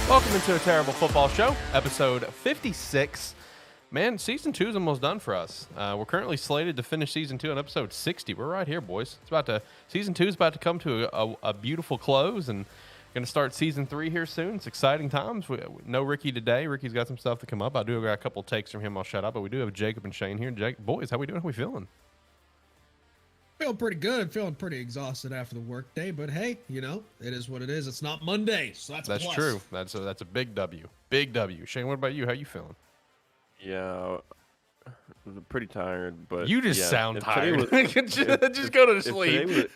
Welcome into a terrible football show, episode 56. Man, season 2 is almost done for us. We're currently slated to finish season 2 on episode 60. We're right here, boys. Season 2 is about to come to a beautiful close, and going to start season 3 here soon. It's exciting times. No Ricky today. Ricky's got some stuff to come up. I do have got a couple takes from him. I'll shut up, but we do have Jacob and Shane here. Jake, boys, how we doing? How we feeling? Feeling pretty good. Feeling pretty exhausted after the work day, but hey, you know, it is what it is. It's not Monday, so that's plus. True. That's a big W. Big W. Shane, what about you? How you feeling? Yeah, I'm pretty tired, but you just sound tired. Was, just go to sleep.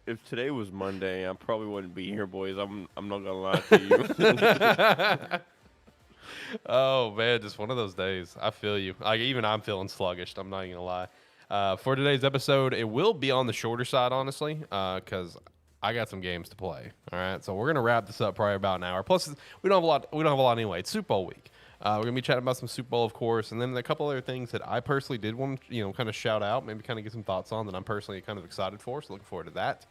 If today was Monday, I probably wouldn't be here, boys. I'm not gonna lie to you. Oh man, just one of those days. I feel you. Even I'm feeling sluggish. I'm not even gonna lie. For today's episode, it will be on the shorter side, honestly, because I got some games to play. All right, so we're gonna wrap this up probably about an hour. Plus, we don't have a lot. We don't have a lot anyway. It's Super Bowl week. We're gonna be chatting about some Super Bowl, of course, and then a couple other things that I personally did want to, kind of shout out, maybe kind of get some thoughts on that I'm personally kind of excited for. So looking forward to that.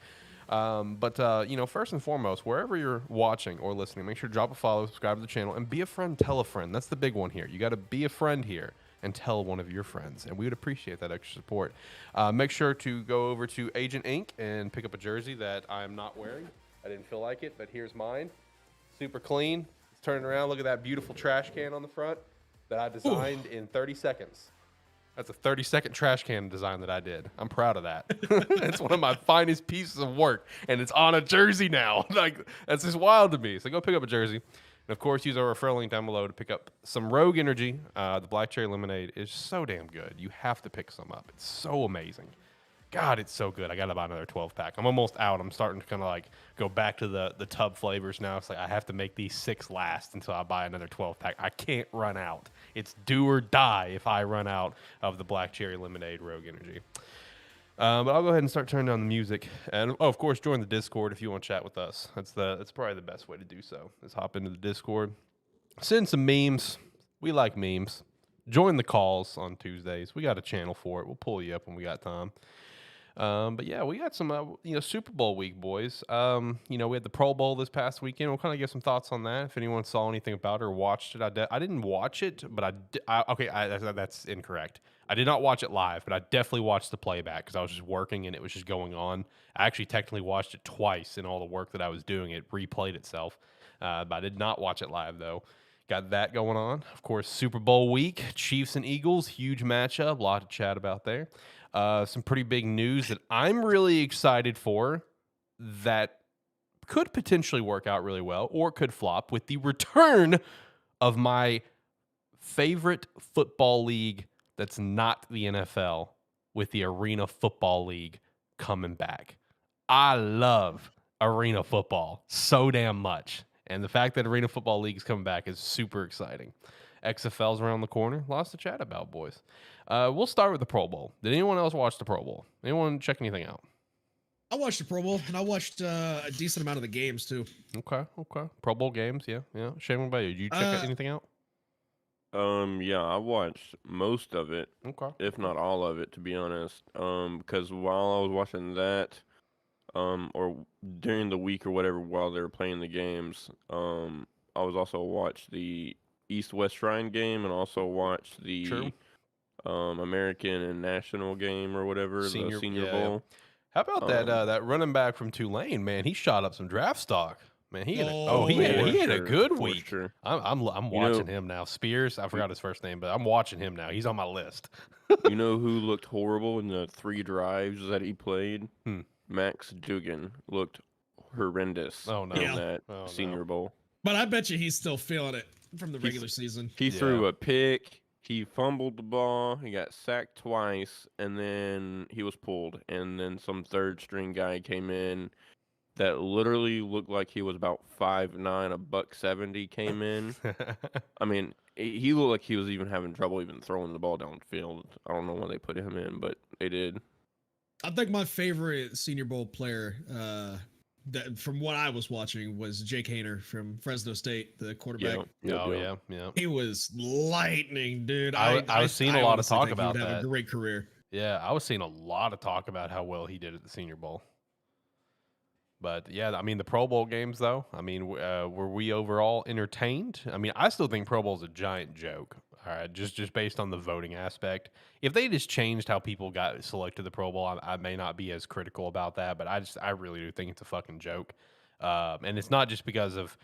But first and foremost, wherever you're watching or listening, make sure to drop a follow, subscribe to the channel, and be a friend. Tell a friend. That's the big one here. You got to be a friend here and tell one of your friends, and we would appreciate that extra support. Make sure to go over to Agent Inc. and pick up a jersey that I'm not wearing. I didn't feel like it, but here's mine. Super clean. Let's turn it around. Look at that beautiful trash can on the front that I designed in 30 seconds. That's a 30-second trash can design that I did. I'm proud of that. It's one of my finest pieces of work, and it's on a jersey now. That's just wild to me. So go pick up a jersey. And, of course, use our referral link down below to pick up some Rogue Energy. The Black Cherry Lemonade is so damn good. You have to pick some up. It's so amazing. God, it's so good. I got to buy another 12-pack. I'm almost out. I'm starting to kind of go back to the tub flavors now. It's like I have to make these 6 last until I buy another 12-pack. I can't run out. It's do or die if I run out of the Black Cherry Lemonade Rogue Energy. But I'll go ahead and start turning down the music. And, of course, join the Discord if you want to chat with us. That's probably the best way to do so, is hop into the Discord. Send some memes. We like memes. Join the calls on Tuesdays. We got a channel for it. We'll pull you up when we got time. But yeah, we got some, Super Bowl week, boys. We had the Pro Bowl this past weekend. We'll kind of give some thoughts on that. If anyone saw anything about it or watched it, I didn't watch it, but that's incorrect. I did not watch it live, but I definitely watched the playback because I was just working and it was just going on. I actually technically watched it twice in all the work that I was doing. It replayed itself, but I did not watch it live though. Got that going on. Of course, Super Bowl week, Chiefs and Eagles, huge matchup. A lot to chat about there. Some pretty big news that I'm really excited for that could potentially work out really well or could flop with the return of my favorite football league that's not the NFL, with the Arena Football League coming back. I love Arena Football so damn much. And the fact that Arena Football League is coming back is super exciting. XFL's around the corner. Lots to chat about, boys. We'll start with the Pro Bowl. Did anyone else watch the Pro Bowl? Anyone check anything out? I watched the Pro Bowl, and I watched a decent amount of the games, too. Okay. Pro Bowl games, yeah. Shane, what about you? Did you check anything out? Yeah, I watched most of it, if not all of it, to be honest. Because while I was watching that, or during the week or whatever, while they were playing the games, I was also watched the East-West Shrine game and also watched the American and National game or whatever, the Senior Bowl. Yeah. How about that running back from Tulane, man? He shot up some draft stock. Man, he had a good week. Sure. I'm watching him now. Spears, I forgot his first name, but I'm watching him now. He's on my list. You know who looked horrible in the 3 drives that he played? Max Duggan looked horrendous in that Senior Bowl. But I bet you he's still feeling it from the regular season. He threw a pick. He fumbled the ball. He got sacked twice, and then he was pulled. And then some third-string guy came in that literally looked like he was about 5'9", $170 came in. I mean, he looked like he was even having trouble even throwing the ball downfield. I don't know why they put him in, but they did. I think my favorite Senior Bowl player, from what I was watching, was Jake Haener from Fresno State, the quarterback. Yeah. He was lightning, dude. I was seeing a lot of talk about that. Have a great career. Yeah, I was seeing a lot of talk about how well he did at the Senior Bowl. But yeah, I mean the Pro Bowl games though. I mean, were we overall entertained? I mean, I still think Pro Bowl's a giant joke. All right, just based on the voting aspect. If they just changed how people got selected to the Pro Bowl, I may not be as critical about that. But I really do think it's a fucking joke. And it's not just because of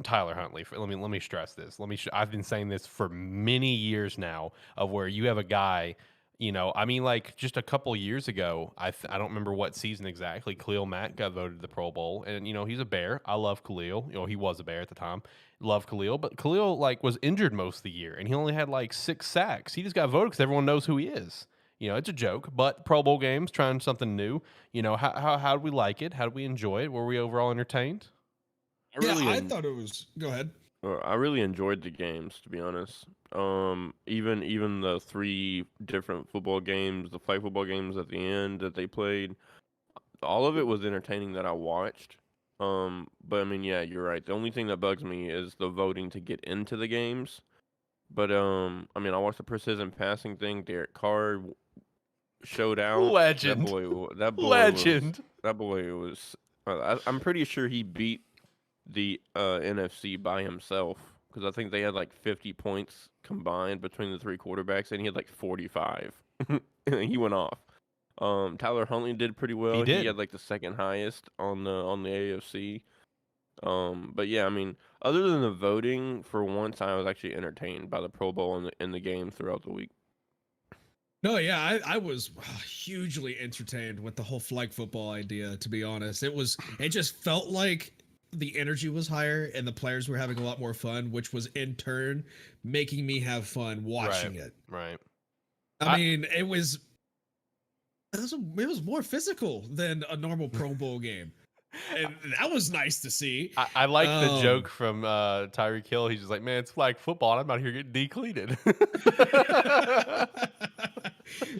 Tyler Huntley. Let me stress this. I've been saying this for many years now of where you have a guy. I mean, like just a couple years ago, I don't remember what season exactly. Khalil Mack got voted to the Pro Bowl, and he's a Bear. I love Khalil. He was a Bear at the time. Love Khalil, but Khalil like was injured most of the year, and he only had like 6 sacks. He just got voted because everyone knows who he is. It's a joke, but Pro Bowl games, trying something new. How do we like it? How do we enjoy it? Were we overall entertained? I thought it was. Go ahead. I really enjoyed the games, to be honest. Even the 3 different football games, the flag football games at the end that they played, all of it was entertaining that I watched. But I mean, yeah, you're right. The only thing that bugs me is the voting to get into the games. But I mean, I watched the precision passing thing. Derek Carr showed out. Legend. That boy Legend. Was. I'm pretty sure he beat the NFC by himself because I think they had like 50 points combined between the 3 quarterbacks, and he had like 45. And he went off. Tyler Huntley did pretty well. He had like the second highest on the AFC. But yeah, I mean, other than the voting, for once I was actually entertained by the Pro Bowl and the game throughout the week. No, yeah, I was hugely entertained with the whole flag football idea, to be honest. It just felt like the energy was higher and the players were having a lot more fun, which was in turn making me have fun watching it. Right. I mean, it was more physical than a normal Pro Bowl game. And that was nice to see. I like the joke from Tyreek Hill. He's just like, man, it's flag football, and I'm out here getting decleated.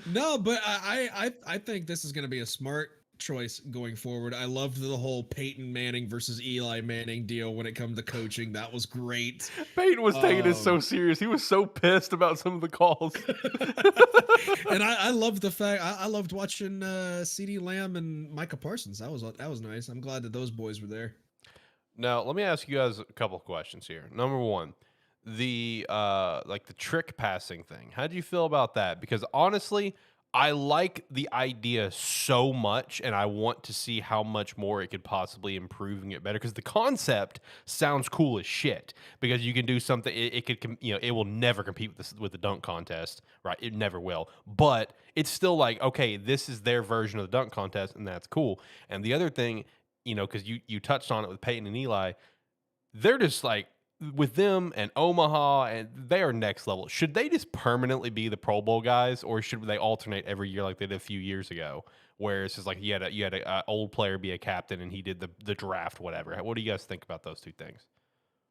No, but I think this is going to be a smart choice going forward. I loved the whole Peyton Manning versus Eli Manning deal when it comes to coaching. That was great. Peyton was taking it so serious. He was so pissed about some of the calls. And I loved the fact I loved watching CeeDee Lamb and Micah Parsons. That was nice. I'm glad that those boys were there. Now, let me ask you guys a couple of questions here. Number one, the trick passing thing. How do you feel about that? Because honestly, I like the idea so much, and I want to see how much more it could possibly improve and get better. Because the concept sounds cool as shit. Because you can do something. It could, it will never compete with the dunk contest, right? It never will. But it's still like, okay, this is their version of the dunk contest, and that's cool. And the other thing, because you touched on it with Peyton and Eli, they're just like, with them and Omaha, and they are next level. Should they just permanently be the Pro Bowl guys, or should they alternate every year like they did a few years ago, where it's just like you had a old player be a captain and he did the draft, whatever? What do you guys think about those two things?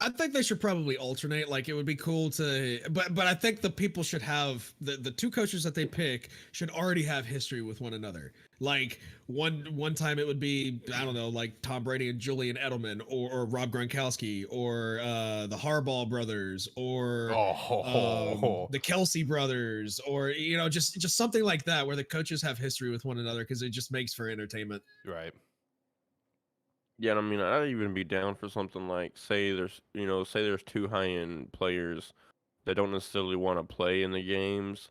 I think they should probably alternate. Like, it would be cool to, but I think the people should have the 2 coaches that they pick should already have history with one another. Like one time it would be, I don't know, like Tom Brady and Julian Edelman, or Rob Gronkowski, or the Harbaugh brothers, or the Kelsey brothers, or just something like that where the coaches have history with one another, because it just makes for entertainment. Right. Yeah, I mean, I'd even be down for something like, say there's 2 high-end players that don't necessarily want to play in the games.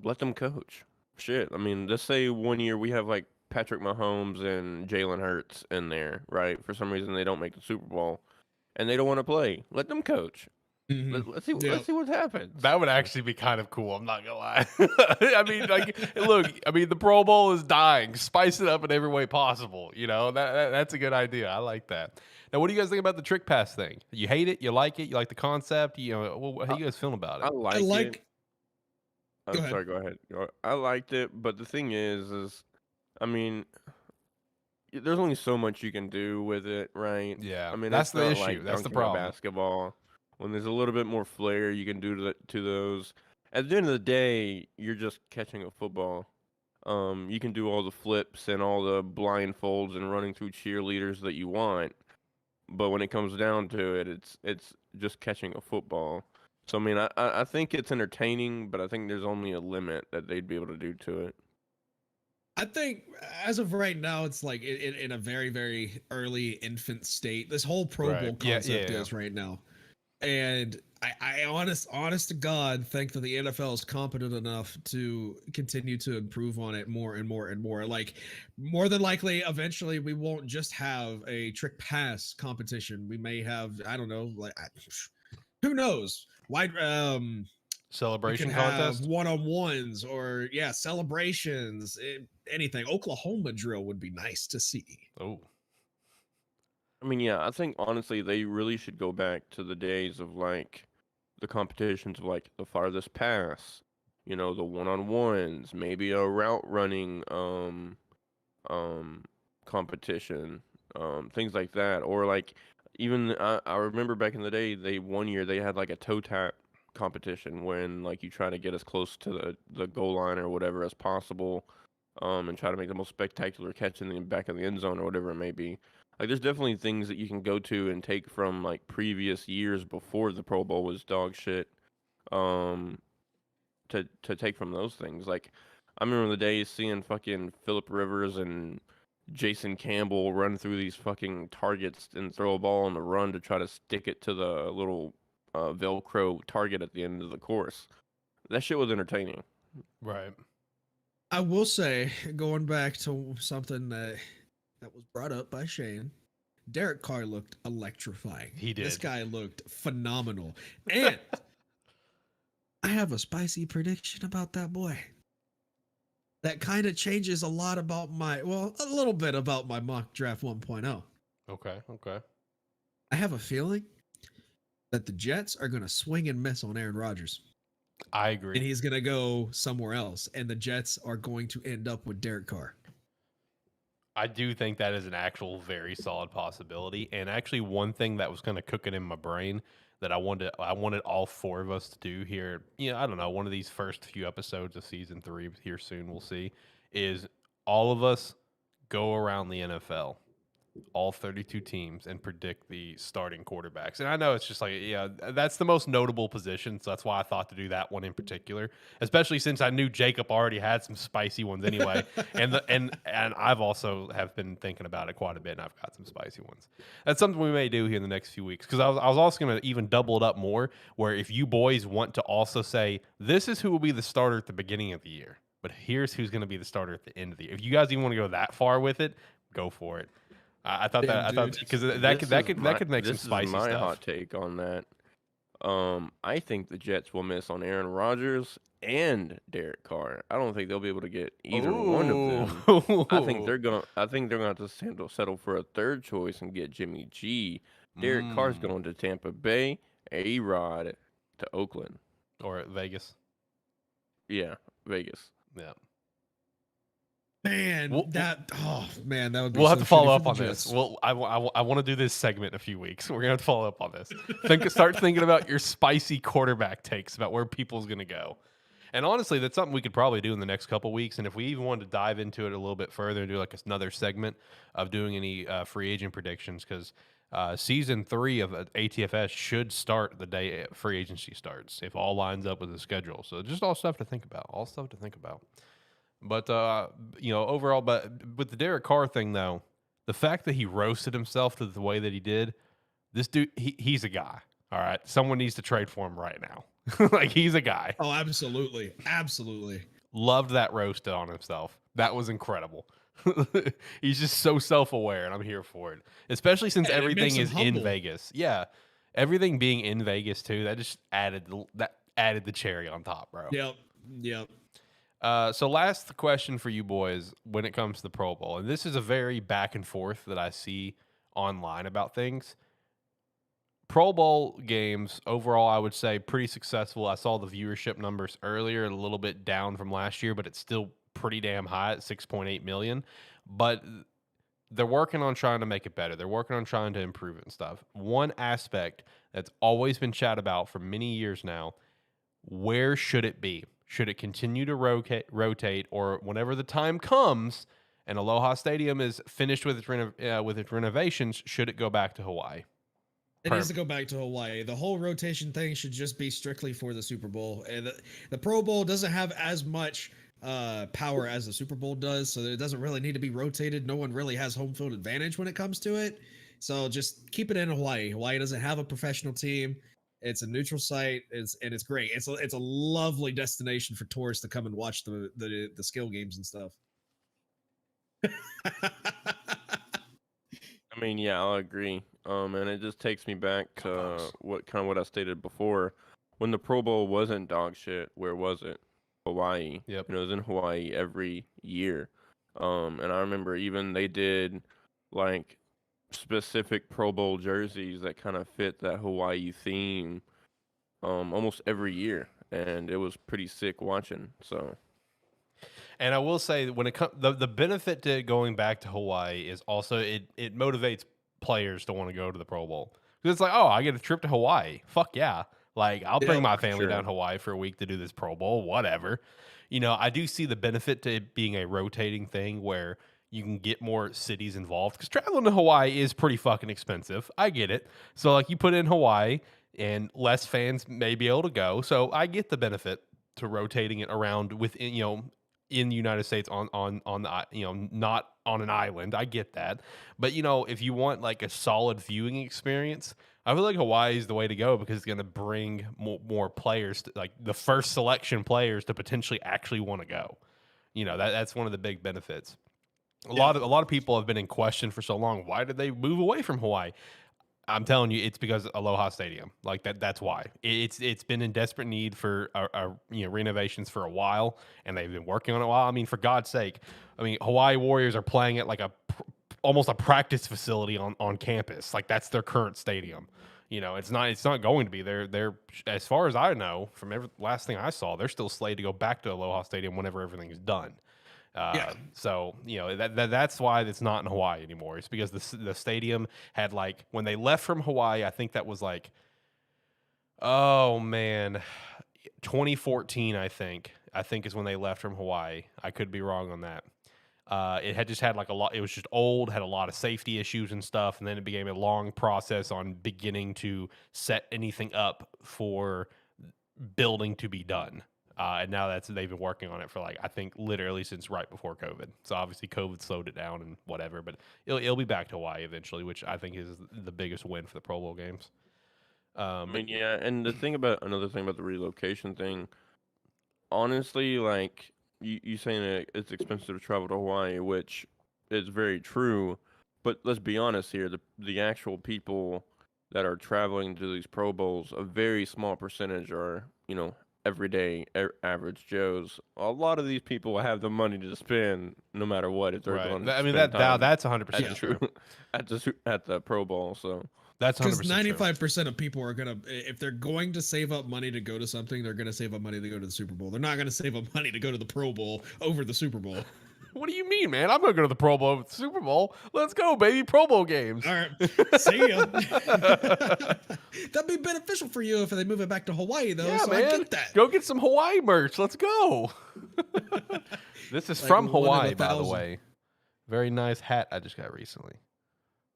Let them coach. Shit, I mean, let's say one year we have like Patrick Mahomes and Jalen Hurts in there, right? For some reason they don't make the Super Bowl, and they don't want to play. Let them coach. Mm-hmm. Let's see what happens. That would actually be kind of cool. I'm not gonna lie. I mean, like, look, the Pro Bowl is dying. Spice it up in every way possible. That's a good idea. I like that. Now, what do you guys think about the trick pass thing? You hate it? You like it? You like the concept? How do you guys feel about it? I like it. I'm sorry. Go ahead. I liked it, but the thing is, I mean, there's only so much you can do with it, right? Yeah. I mean, that's the issue. Like that's the problem. Basketball. When there's a little bit more flair, you can do to those. At the end of the day, you're just catching a football. You can do all the flips and all the blindfolds and running through cheerleaders that you want, but when it comes down to it, it's just catching a football. So I mean, I think it's entertaining, but I think there's only a limit that they'd be able to do to it. I think as of right now, it's like in a very, very early infant state. This whole Pro Right. Bowl concept is right now. And I honest to God, think that the NFL is competent enough to continue to improve on it more and more and more. Like, more than likely, eventually, we won't just have a trick pass competition. We may have, I don't know, like, who knows? Why? We could Celebration have contest. one-on-ones or celebrations. Anything. Oklahoma drill would be nice to see. Oh, I mean, yeah, I think honestly they really should go back to the days of like the competitions of like the farthest pass, you know, the one-on-ones, maybe a route running um competition, things like that, or like even I remember back in the day they one year they had like a toe tap competition when like you try to get as close to the goal line or whatever as possible, and try to make the most spectacular catch in the back of the end zone or whatever it may be. Like there's definitely things that you can go to and take from like previous years before the Pro Bowl was dog shit. Um, to take from those things. Like I remember the days seeing fucking Philip Rivers and Jason Campbell run through these fucking targets and throw a ball on the run to try to stick it to the little Velcro target at the end of the course. That shit was entertaining. right. I will say, going back to something that was brought up by Shane, Derek Carr looked electrifying. He did. This guy looked phenomenal. And I have a spicy prediction about that boy. That kind of changes a lot about a little bit about my mock draft 1.0. Okay. I have a feeling that the Jets are going to swing and miss on Aaron Rodgers. I agree. And he's going to go somewhere else. And the Jets are going to end up with Derek Carr. I do think that is an actual very solid possibility. And actually, one thing that was kind of cooking in my brain that I wanted all four of us to do here, I don't know, one of these first few episodes of season 3 here soon, we'll see, is all of us go around the NFL, all 32 teams, and predict the starting quarterbacks. And I know it's just like, that's the most notable position, so that's why I thought to do that one in particular, especially since I knew Jacob already had some spicy ones anyway. and I've also have been thinking about it quite a bit, and I've got some spicy ones. That's something we may do here in the next few weeks, because I was also going to even double it up more, where if you boys want to also say, this is who will be the starter at the beginning of the year, but here's who's going to be the starter at the end of the year. If you guys even want to go that far with it, go for it. I thought because that could make some spicy stuff. This is my hot take on that. I think the Jets will miss on Aaron Rodgers and Derek Carr. I don't think they'll be able to get either one of them. I think they're gonna have to settle for a third choice and get Jimmy G. Derek Carr's going to Tampa Bay. A-Rod to Oakland or Vegas. Yeah, Vegas. Yeah. Man, that would be we'll have to follow up on this. Well, I want to do this segment in a few weeks. We're gonna have to follow up on this. Start thinking about your spicy quarterback takes about where people's gonna go. And honestly, that's something we could probably do in the next couple weeks. And if we even wanted to dive into it a little bit further and do like another segment of doing any free agent predictions, because season 3 of ATFS should start the day free agency starts if all lines up with the schedule. So just all stuff to think about. But, overall, but with the Derek Carr thing, though, the fact that he roasted himself to the way that he did, this dude, he's a guy. All right. Someone needs to trade for him right now. Like, he's a guy. Oh, absolutely. Absolutely. Loved that roast on himself. That was incredible. He's just so self-aware, and I'm here for it. Especially since everything is in Vegas. Yeah. Everything being in Vegas, too, that just added the cherry on top, bro. Yep. So last question for you boys when it comes to the Pro Bowl, and this is a very back and forth that I see online about things. Pro Bowl games overall, I would say pretty successful. I saw the viewership numbers earlier, a little bit down from last year, but it's still pretty damn high at 6.8 million. But they're working on trying to make it better. They're working on trying to improve it and stuff. One aspect that's always been chat about for many years now, where should it be? Should it continue to rotate, or whenever the time comes and Aloha Stadium is finished with its renovations, should it go back to Hawaii? It needs to go back to Hawaii. The whole rotation thing should just be strictly for the Super Bowl. And the Pro Bowl doesn't have as much power as the Super Bowl does, so it doesn't really need to be rotated. No one really has home field advantage when it comes to it. So just keep it in Hawaii. Hawaii doesn't have a professional team. It's a neutral site. It's great. It's a lovely destination for tourists to come and watch the skill games and stuff. I mean, yeah, I'll agree. And it just takes me back to what I stated before. When the Pro Bowl wasn't dog shit, where was it? Hawaii. Yep. You know, it was in Hawaii every year. And I remember even they did like specific Pro Bowl jerseys that kind of fit that Hawaii theme almost every year, and it was pretty sick watching. So, and I will say when it comes the benefit to going back to Hawaii is also it motivates players to want to go to the Pro Bowl because it's like, oh, I get a trip to Hawaii. Fuck yeah. Like, I'll bring my family down Hawaii for a week to do this Pro Bowl, whatever. You know, I do see the benefit to it being a rotating thing where you can get more cities involved because traveling to Hawaii is pretty fucking expensive. I get it. So, like, you put in Hawaii and less fans may be able to go. So, I get the benefit to rotating it around within, you know, in the United States on the, you know, not on an island. I get that. But, you know, if you want like a solid viewing experience, I feel like Hawaii is the way to go because it's going to bring more players, like the first selection players, to potentially actually want to go. You know, that's one of the big benefits. A lot of people have been in question for so long. Why did they move away from Hawaii? I'm telling you, it's because Aloha Stadium. Like that's why. It's been in desperate need for you know, renovations for a while, and they've been working on it a while. I mean, for God's sake, I mean, Hawaii Warriors are playing at like almost a practice facility on campus. Like that's their current stadium. You know, it's not going to be. They're as far as I know from last thing I saw, they're still slated to go back to Aloha Stadium whenever everything is done. So you know that's why it's not in Hawaii anymore. It's because the stadium had, like, when they left from Hawaii, I think that was like, oh man, 2014. I think is when they left from Hawaii. I could be wrong on that. It had just had like a lot. It was just old, had a lot of safety issues and stuff, and then it became a long process on beginning to set anything up for building to be done. And now they've been working on it for, like, I think literally since right before COVID. So obviously COVID slowed it down and whatever, but it'll be back to Hawaii eventually, which I think is the biggest win for the Pro Bowl games. I mean, yeah, and another thing about the relocation thing, honestly, like you saying that it's expensive to travel to Hawaii, which is very true, but let's be honest here, the actual people that are traveling to these Pro Bowls, a very small percentage are, you know, everyday average Joes. A lot of these people have the money to spend no matter what if they're going to I mean, spend time that's 100% true. at the Pro Bowl. So that's 100% because 95% of people are gonna, if they're going to save up money to go to something, they're gonna save up money to go to the Super Bowl. They're not gonna save up money to go to the Pro Bowl over the Super Bowl. What do you mean, man? I'm gonna go to the Pro Bowl with the Super Bowl. Let's go, baby! Pro Bowl games. All right, see ya. That'd be beneficial for you if they move it back to Hawaii, though. Yeah, so man. I get that. Go get some Hawaii merch. Let's go. This is like from Hawaii, by the way. Very nice hat I just got recently.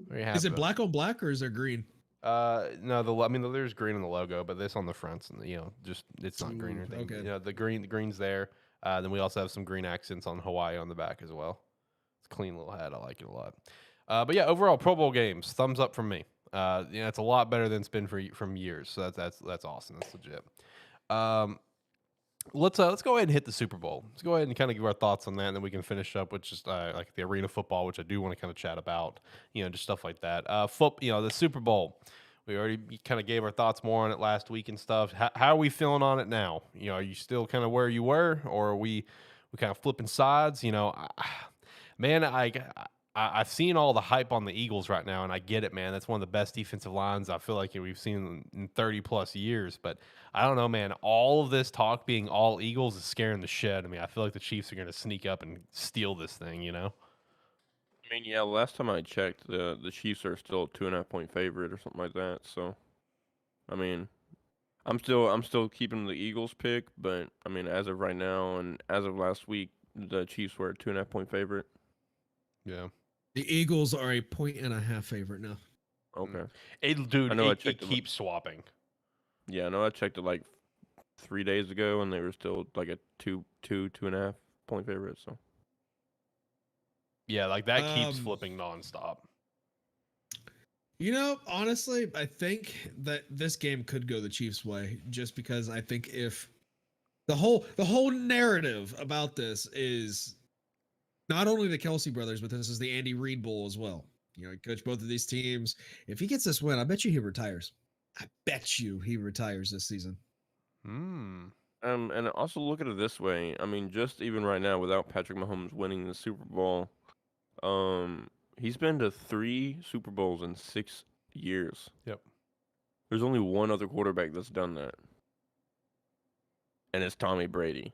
Very happy. Is it black on black or is there green? No. I mean, there's green on the logo, but this on the fronts, and you know, just it's not green or anything. Okay. You know, the green's there. Then we also have some green accents on Hawaii on the back as well. It's a clean little hat. I like it a lot. But yeah, overall Pro Bowl games, thumbs up from me. You know, it's a lot better than it's been from years. So that's awesome. That's legit. Let's go ahead and hit the Super Bowl. Let's go ahead and kind of give our thoughts on that, and then we can finish up with just like the arena football, which I do want to kind of chat about. You know, just stuff like that. You know, the Super Bowl. We already kind of gave our thoughts more on it last week and stuff. How are we feeling on it now? You know, are you still kind of where you were, or are we kind of flipping sides? You know, man, I've seen all the hype on the Eagles right now, and I get it, man. That's one of the best defensive lines I feel like we've seen in 30 plus years. But I don't know, man. All of this talk being all Eagles is scaring the shit out of me. I feel like the Chiefs are going to sneak up and steal this thing, you know? I mean, yeah, last time I checked, the Chiefs are still a 2.5-point favorite or something like that. So, I mean, I'm still keeping the Eagles pick, but I mean, as of right now and as of last week, the Chiefs were a 2.5-point favorite. Yeah. The Eagles are a 1.5 favorite now. Okay. It keeps swapping. Yeah, I know I checked it like 3 days ago, and they were still like a 2.5 point favorite. So yeah, like that keeps flipping nonstop. You know, honestly, I think that this game could go the Chiefs' way, just because I think if the whole narrative about this is not only the Kelsey brothers, but this is the Andy Reid Bowl as well. You know, he coached both of these teams. If he gets this win, I bet you he retires. I bet you he retires this season. And also look at it this way. I mean, just even right now, without Patrick Mahomes winning the Super Bowl, he's been to 3 Super Bowls in 6 years. Yep. There's only one other quarterback that's done that, and it's Tommy Brady.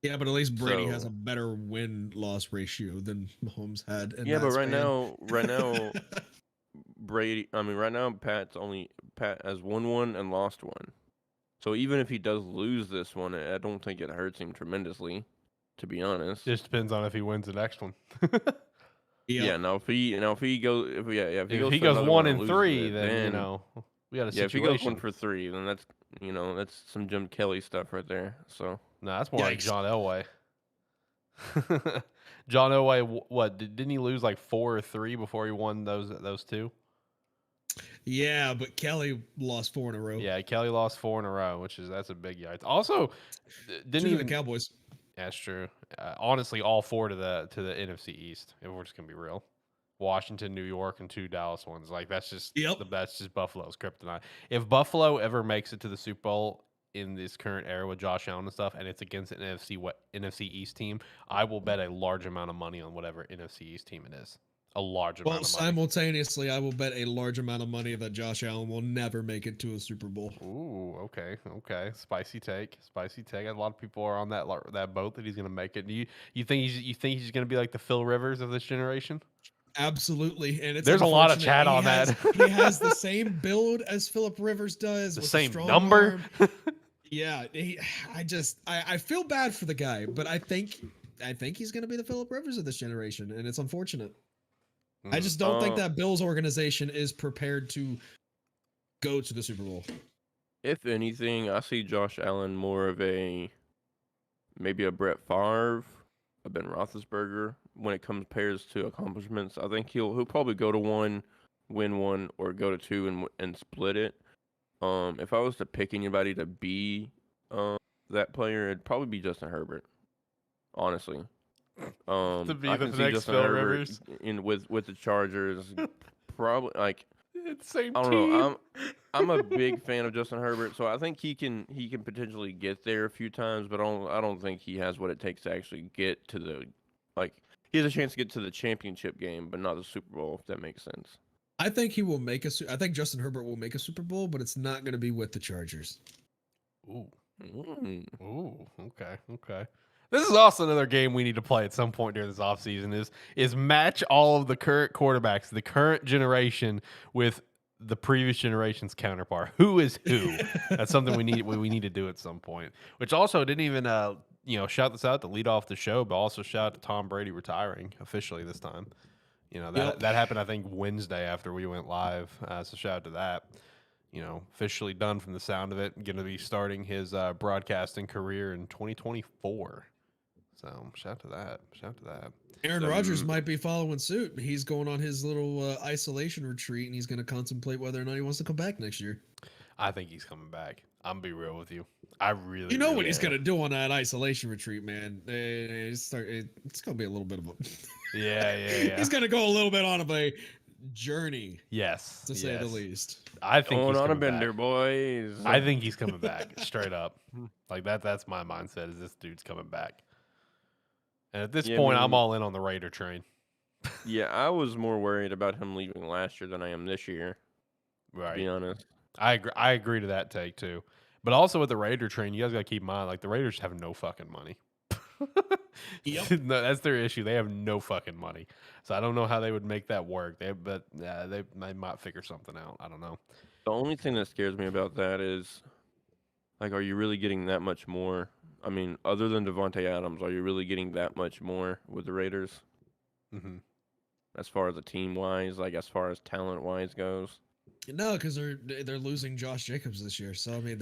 Yeah, but at least Brady has a better win-loss ratio than Mahomes had. Yeah, but right now, Brady. I mean, right now, Pat has won one and lost one. So even if he does lose this one, I don't think it hurts him tremendously, to be honest. Just depends on if he wins the next one. Yeah. Now if he goes if he goes 1-3, then you know we got a situation. Yeah, if he goes 1-3, then that's some Jim Kelly stuff right there. So no, that's more like John Elway. John Elway, what didn't he lose like 4 or 3 before he won those 2? Yeah, but Kelly lost 4 in a row. Yeah, Kelly lost 4 in a row, that's a big yikes. Also, didn't even the Cowboys. That's true. Honestly, all 4 to the NFC East. If we're just gonna be real, Washington, New York, and 2 Dallas ones. Like that's just Buffalo's kryptonite. If Buffalo ever makes it to the Super Bowl in this current era with Josh Allen and stuff, and it's against an NFC East team, I will bet a large amount of money on whatever NFC East team it is. A large amount of money. Simultaneously, I will bet a large amount of money that Josh Allen will never make it to a Super Bowl. Ooh, okay. Spicy take. A lot of people are on that boat that he's going to make it. Do you think he's going to be like the Phil Rivers of this generation? Absolutely, and there's a lot of chat on that. He has the same build as Philip Rivers does. The same number. Yeah, I feel bad for the guy, but I think he's going to be the Philip Rivers of this generation, and it's unfortunate. I just don't think that Bills organization is prepared to go to the Super Bowl. If anything, I see Josh Allen more of maybe a Brett Favre, a Ben Roethlisberger when it compares to accomplishments. I think he'll probably go to 1, win 1, or go to 2 and split it. If I was to pick anybody to be that player, it'd probably be Justin Herbert. Honestly. To be the next Phil Rivers with the Chargers, probably like it's same I don't team. know. I'm a big fan of Justin Herbert, so I think he can potentially get there a few times, but I don't think he has what it takes to actually get to the he has a chance to get to the championship game, but not the Super Bowl, if that makes sense. I think he will make I think Justin Herbert will make a Super Bowl, but it's not going to be with the Chargers. Ooh. Okay. This is also another game we need to play at some point during this offseason is match all of the current quarterbacks, the current generation with the previous generation's counterpart. Who is who? That's something we need to do at some point. Which also didn't even shout this out to lead off the show, but also shout out to Tom Brady retiring officially this time. That happened I think Wednesday after we went live. So shout out to that. Officially done from the sound of it. Going to be starting his broadcasting career in 2024. So shout to that. Aaron Rodgers might be following suit. He's going on his little isolation retreat, and he's going to contemplate whether or not he wants to come back next year. I think he's coming back. I'm gonna be real with you. I really, what he's going to do on that isolation retreat, man. It's going to be a little bit of a yeah. He's going to go a little bit on a journey. Yes, to say the least. I think going he's on a coming bender, back. Boys. I think he's coming back straight up. Like that. That's my mindset. Is this dude's coming back? And at this point, I'm all in on the Raider train. Yeah, I was more worried about him leaving last year than I am this year. Right. To be honest. I agree to that take too. But also with the Raider train, you guys got to keep in mind, like the Raiders have no fucking money. Yep. No, that's their issue. They have no fucking money. So I don't know how they would make that work. They might figure something out. I don't know. The only thing that scares me about that is, are you really getting that much more? I mean, other than Devontae Adams, are you really getting that much more with the Raiders? Mm-hmm. As far as the team-wise, as far as talent-wise goes? No, because they're losing Josh Jacobs this year. So, I mean,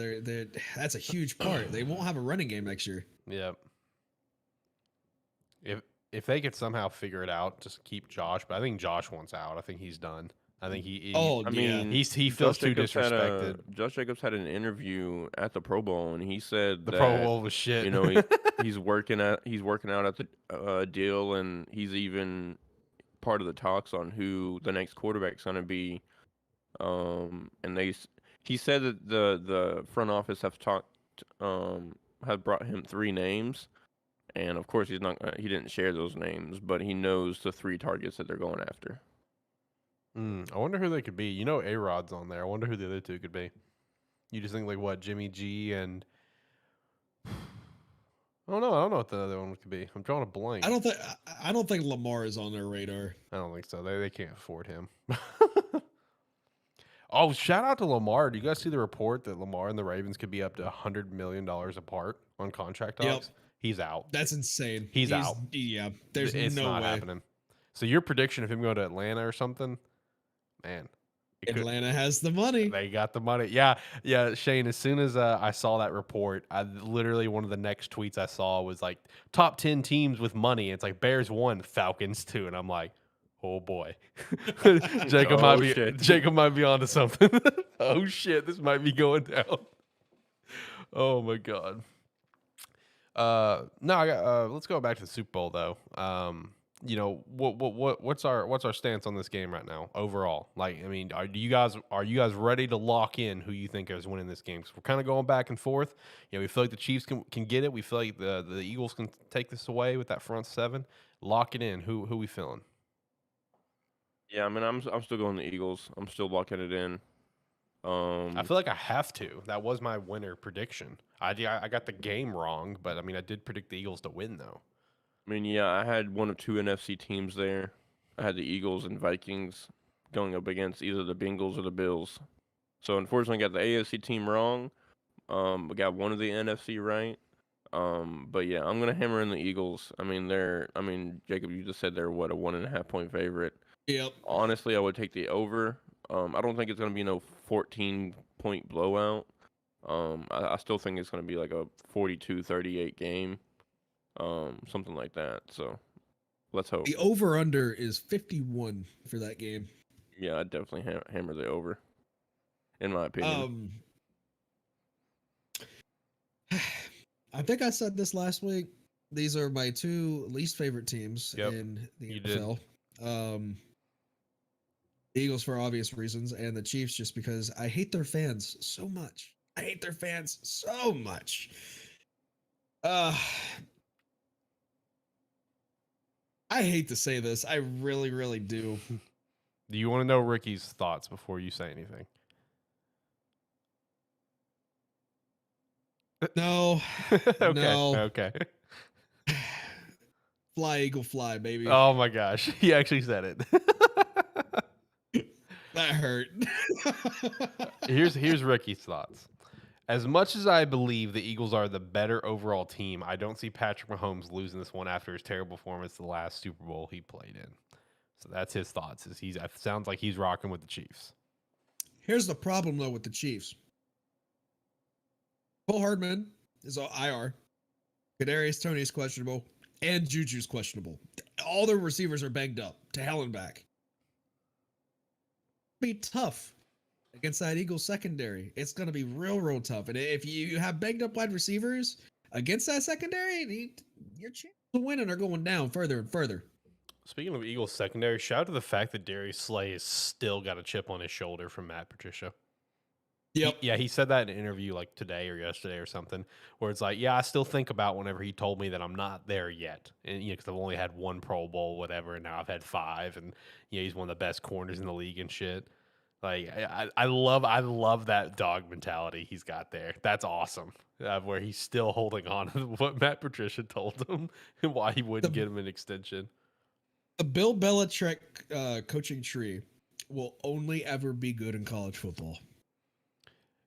that's a huge part. They won't have a running game next year. Yep. If they could somehow figure it out, just keep Josh. But I think Josh wants out. I think he's done. I think I mean, he feels too disrespected. Josh Jacobs had an interview at the Pro Bowl, and he said the that, Pro Bowl was shit. You know, he's working out at the deal, and he's even part of the talks on who the next quarterback's going to be. And he said that the front office have brought him 3 names, and of course he didn't share those names, but he knows the 3 targets that they're going after. I wonder who they could be. You know, A-Rod's on there. I wonder who the other 2 could be. You just think like what, Jimmy G and I don't know what the other one could be. I'm drawing a blank. I don't think Lamar is on their radar. I don't think so. They can't afford him. Oh, shout out to Lamar. Do you guys see the report that Lamar and the Ravens could be up to $100 million apart on contract talks? Yep. He's out. That's insane. He's out. Yeah, there's it's no not way. happening. So your prediction of him going to Atlanta or something, man. Atlanta has the money. They got the money. Yeah. Shane, as soon as I saw that report, one of the next tweets I saw was like top 10 teams with money. It's like Bears 1, Falcons 2, and I'm like, oh boy, Jacob might be onto something. Oh shit, this might be going down. Oh my god. No, I got. Let's go back to the Super Bowl though. You know what's our stance on this game right now overall? Like, I mean, are you guys ready to lock in who you think is winning this game? Because we're kind of going back and forth. You know, we feel like the Chiefs can get it. We feel like the Eagles can take this away with that front 7. Lock it in. Who we feeling? Yeah, I mean, I'm still going the Eagles. I'm still locking it in. I feel like I have to. That was my winner prediction. I got the game wrong, but I mean, I did predict the Eagles to win though. I mean, yeah, I had one of 2 NFC teams there. I had the Eagles and Vikings going up against either the Bengals or the Bills. So unfortunately, I got the AFC team wrong. I got one of the NFC right. But yeah, I'm gonna hammer in the Eagles. I mean, Jacob, you just said they're what, a 1.5 point favorite. Yep. Honestly, I would take the over. I don't think it's going to be no 14-point blowout. I still think it's going to be like a 42-38 game, something like that. So let's hope. The over-under is 51 for that game. Yeah, I'd definitely hammer the over, in my opinion. I think I said this last week. These are my 2 least favorite teams in the NFL. The Eagles for obvious reasons, and the Chiefs just because I hate their fans so much. I hate to say this. I really, really do. Do you want to know Ricky's thoughts before you say anything? No. Okay. Fly, Eagle, fly, baby. Oh my gosh. He actually said it. That hurt. Here's Ricky's thoughts. As much as I believe the Eagles are the better overall team, I don't see Patrick Mahomes losing this one after his terrible performance the last Super Bowl he played in. So that's his thoughts. It sounds like he's rocking with the Chiefs. Here's the problem though with the Chiefs. Cole Hardman is IR. Kadarius Toney is questionable, and Juju's questionable. All their receivers are banged up to hell and back. Be tough against that Eagles secondary. It's going to be real tough. And if you have banged up wide receivers against that secondary, your chances of winning are going down further and further. Speaking of Eagles secondary, shout out to the fact that Darius Slay has still got a chip on his shoulder from Matt Patricia. Yep. He said that in an interview like today or yesterday or something, where it's like, yeah, I still think about whenever he told me that I'm not there yet. And, because I've only had 1 Pro Bowl, whatever, and now I've had 5. And, he's one of the best corners in the league and shit. Like, I love that dog mentality he's got there. That's awesome. Where he's still holding on to what Matt Patricia told him and why he wouldn't get him an extension. The Bill Belichick coaching tree will only ever be good in college football.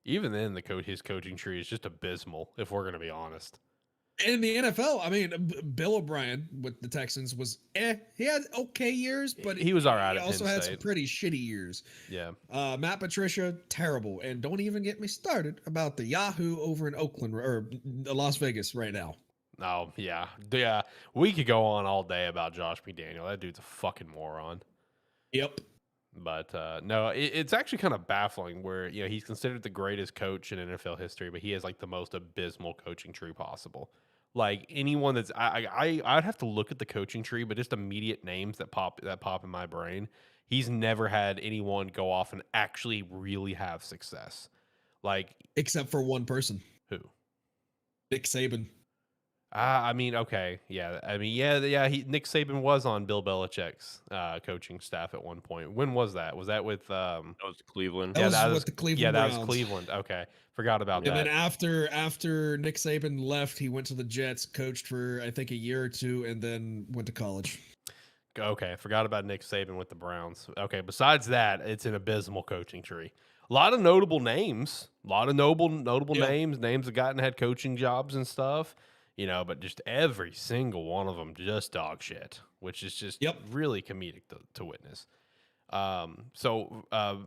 Even then, his coaching tree is just abysmal, if we're going to be honest. In the NFL, I mean, Bill O'Brien with the Texans was he had okay years, but he was all right. He also had some pretty shitty years. Yeah. Matt Patricia, terrible. And don't even get me started about the Yahoo over in Oakland or Las Vegas right now. Oh yeah, yeah. We could go on all day about Josh McDaniel. That dude's a fucking moron. Yep. But no, it's actually kind of baffling where he's considered the greatest coach in NFL history, but he has like the most abysmal coaching tree possible. Like anyone that's I'd have to look at the coaching tree, but just immediate names that pop in my brain. He's never had anyone go off and actually really have success. Like except for one person. Who? Nick Saban. I mean, okay, yeah. I mean, yeah. Nick Saban was on Bill Belichick's coaching staff at one point. When was that? Was that with? That was Cleveland. That was with the Cleveland Browns. That was Cleveland. Okay, forgot about that. And then after Nick Saban left, he went to the Jets, coached for I think a year or two, and then went to college. Okay, forgot about Nick Saban with the Browns. Okay, besides that, it's an abysmal coaching tree. A lot of notable names, notable names that gotten head coaching jobs and stuff. But just every single one of them just dog shit, which is just really comedic to witness. So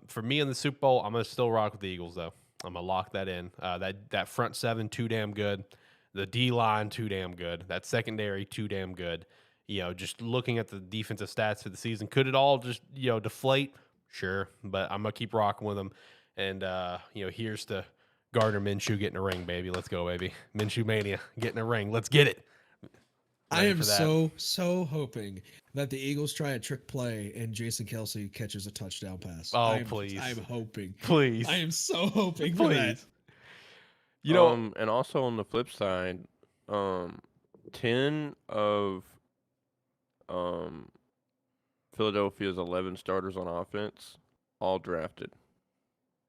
for me in the Super Bowl, I'm going to still rock with the Eagles, though. I'm going to lock that in. That front seven, too damn good. The D-line, too damn good. That secondary, too damn good. Just looking at the defensive stats for the season, could it all just, deflate? Sure, but I'm going to keep rocking with them. And, here's to Gardner Minshew getting a ring, baby. Let's go, baby. Minshew Mania, getting a ring. Let's get it. I am so hoping that the Eagles try a trick play and Jason Kelce catches a touchdown pass. Oh, please. I'm hoping. Please. I am so hoping for that. And also on the flip side, 10 of Philadelphia's 11 starters on offense all drafted.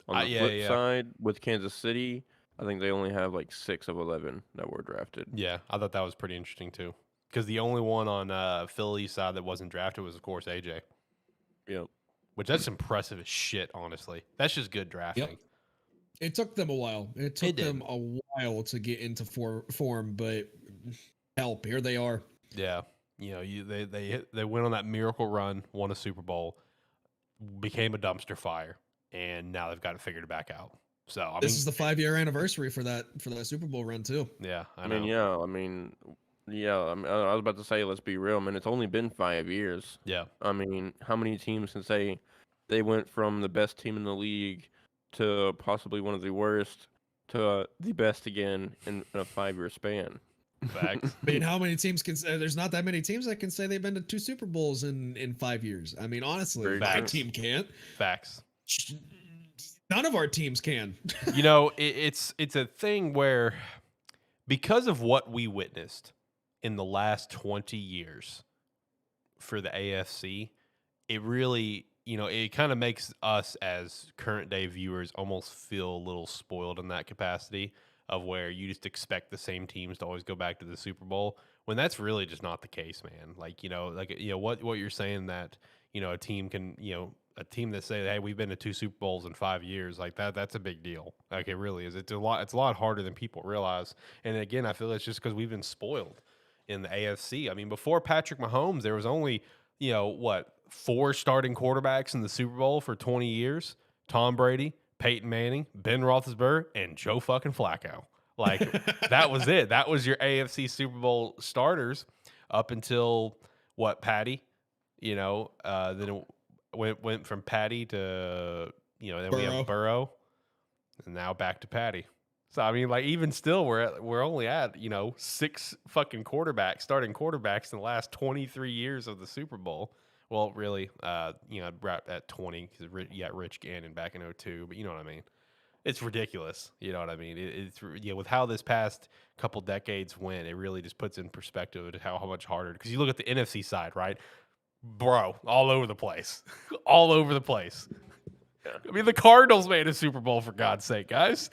On the flip side, with Kansas City, I think they only have like 6 of 11 that were drafted. Yeah, I thought that was pretty interesting too. Because the only one on Philly's side that wasn't drafted was, of course, AJ. Yep. Which that's impressive as shit, honestly. That's just good drafting. Yep. It took them a while. It took them a while to get into form, but help, here they are. Yeah. They went on that miracle run, won a Super Bowl, became a dumpster fire, and now they've got it figured back out. So this is the 5-year anniversary for that Super Bowl run too. Yeah, I was about to say, let's be real, man. It's only been 5 years. Yeah. I mean, how many teams can say they went from the best team in the league to possibly one of the worst to the best again in a 5-year span? Facts. I mean, how many teams can say? There's not that many teams that can say they've been to 2 Super Bowls in 5 years. I mean, honestly, my team can't. Facts. None of our teams can. It's a thing where, because of what we witnessed in the last 20 years for the AFC, it really, it kind of makes us as current day viewers almost feel a little spoiled in that capacity of where you just expect the same teams to always go back to the Super Bowl when that's really just not the case, man. What you're saying that, a team can, a team that say, hey, we've been to 2 Super Bowls in 5 years, like that's a big deal. Like it really is. It's a lot harder than people realize. And again, I feel it's just because we've been spoiled in the AFC. I mean, before Patrick Mahomes, there was only, 4 starting quarterbacks in the Super Bowl for 20 years. Tom Brady, Peyton Manning, Ben Roethlisberger, and Joe fucking Flacco. Like that was it. That was your AFC Super Bowl starters up until Patty, then it went from Patty to, then we have Burrow, and now back to Patty. So, I mean, like, even still, we're only at, 6 fucking starting quarterbacks in the last 23 years of the Super Bowl. Well, really, right at 20, because you got Rich Gannon back in 2002, but you know what I mean? It's ridiculous. You know what I mean? It's with how this past couple decades went, it really just puts in perspective how much harder, because you look at the NFC side, right? Bro, all over the place. All over the place. I mean, the Cardinals made a Super Bowl, for God's sake, guys.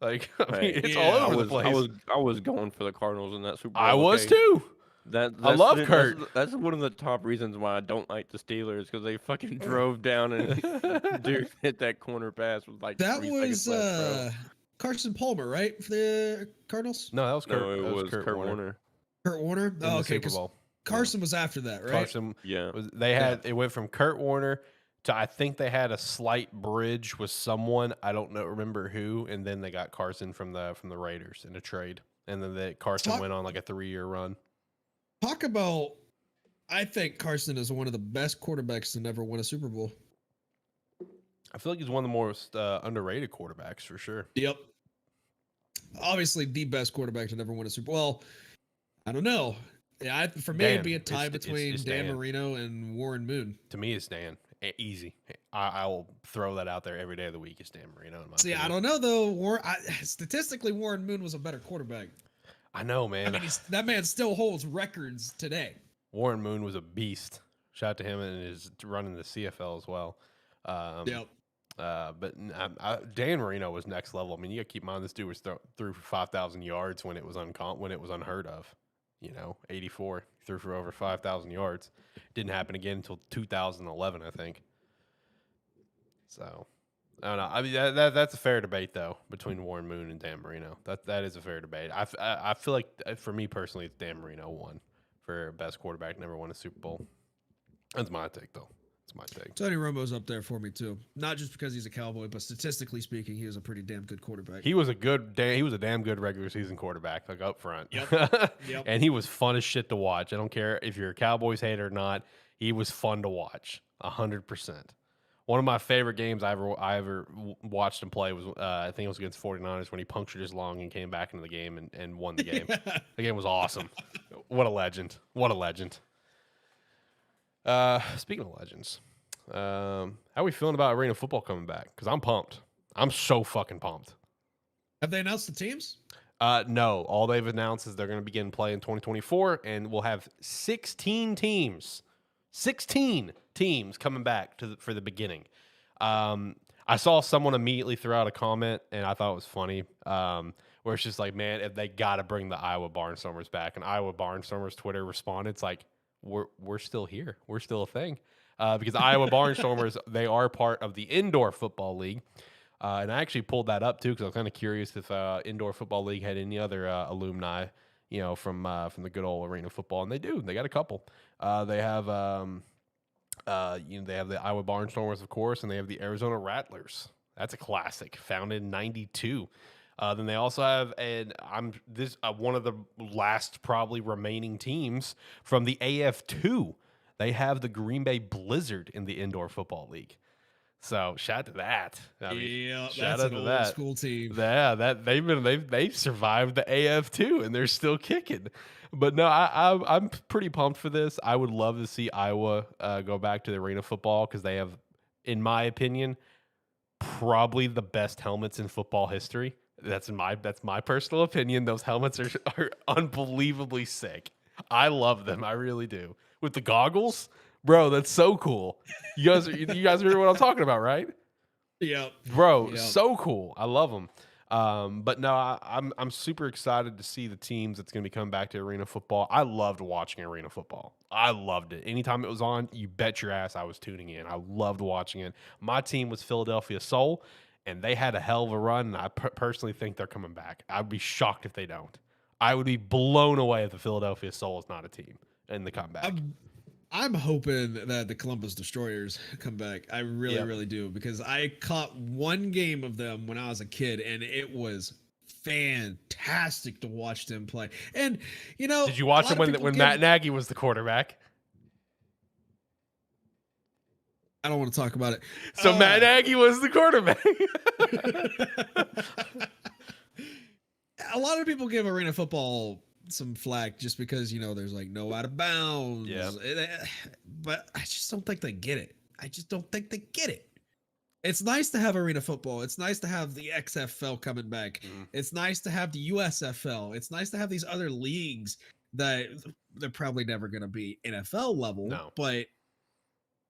It's all over the place. I was going for the Cardinals in that Super Bowl. I was too. I love Kurt. That's one of the top reasons why I don't like the Steelers, because they fucking drove down and dude hit that corner pass with like that 3 was seconds left, Carson Palmer, right, for the Cardinals? No, that was Kurt. No, it was Kurt Warner. Kurt Warner. Oh, okay. Super Bowl. Carson was after that, right? Carson, it went from Kurt Warner to, I think they had a slight bridge with someone, I don't remember who, and then they got Carson from the Raiders in a trade. and then Carson went on like a 3-year run. Talk about, I think Carson is one of the best quarterbacks to never win a Super Bowl. I feel like he's one of the most underrated quarterbacks for sure. Yep. Obviously, the best quarterback to never win a Super Bowl. Well, I don't know. Yeah, for me, it'd be a tie between Dan Marino and Warren Moon. To me, it's Dan. Easy. I will throw that out there every day of the week. It's Dan Marino. See, I don't know though. Statistically, Warren Moon was a better quarterback. I know, man. I mean, that man still holds records today. Warren Moon was a beast. Shout out to him and his running the CFL as well. Yep. But Dan Marino was next level. I mean, you got to keep in mind this dude was threw for 5,000 yards when it was unheard of. 84 threw for over 5,000 yards. Didn't happen again until 2011, I think. So, I don't know. I mean, that's a fair debate though between Warren Moon and Dan Marino. That is a fair debate. I feel like for me personally, it's Dan Marino won for best quarterback, never won a Super Bowl. That's my take though. My take. Tony Romo's up there for me too. Not just because he's a Cowboy, but statistically speaking, he was a pretty damn good quarterback. He was a damn good regular season quarterback, like up front. Yep. And he was fun as shit to watch. I don't care if you're a Cowboys hater or not. He was fun to watch, 100%. One of my favorite games I ever watched him play was I think it was against 49ers when he punctured his lung and came back into the game and won the game. The game was awesome. What a legend. What a legend. Speaking of legends, how are we feeling about arena football coming back? Because I'm pumped. I'm so fucking pumped. Have they announced the teams? No. All they've announced is they're going to begin play in 2024, and we'll have 16 teams. 16 teams coming back for the beginning. I saw someone immediately throw out a comment, and I thought it was funny, where it's just like, man, if they got to bring the Iowa Barnstormers back. And Iowa Barnstormers Twitter responded, it's like, we're still here. We're still a thing. Because Iowa Barnstormers, they are part of the Indoor Football League. And I actually pulled that up, too, because I was kind of curious if Indoor Football League had any other alumni, from the good old arena football. And they do. They got a couple. They have, they have the Iowa Barnstormers, of course, and they have the Arizona Rattlers. That's a classic, founded in 92. Then they also have, one of the last probably remaining teams from the AF2. They have the Green Bay Blizzard in the Indoor Football League. So shout out to that. That's an old school team. Yeah, they've survived the AF2 and they're still kicking. But no, I'm pretty pumped for this. I would love to see Iowa go back to the arena football because they have, in my opinion, probably the best helmets in football history. That's my personal opinion. Those helmets are unbelievably sick. I love them. I really do. With the goggles, bro, that's so cool. You guys remember what I'm talking about, right? Yeah, bro, so cool. I love them. But no, I'm super excited to see the teams that's going to be coming back to arena football. I loved watching arena football. I loved it. Anytime it was on, you bet your ass I was tuning in. I loved watching it. My team was Philadelphia Soul. And they had a hell of a run, and I personally think they're coming back. I'd be shocked if they don't. I would be blown away if the Philadelphia Soul is not a team in the comeback. I'm hoping that the Columbus Destroyers come back. I really do, because I caught one game of them when I was a kid, and it was fantastic to watch them play. And, did you watch them when Matt Nagy was the quarterback? I don't want to talk about it. So Matt Nagy was the quarterback. A lot of people give arena football some flack just because, there's like no out of bounds. Yeah. But I just don't think they get it. It's nice to have arena football. It's nice to have the XFL coming back. It's nice to have the USFL. It's nice to have these other leagues that they're probably never going to be NFL level. No. But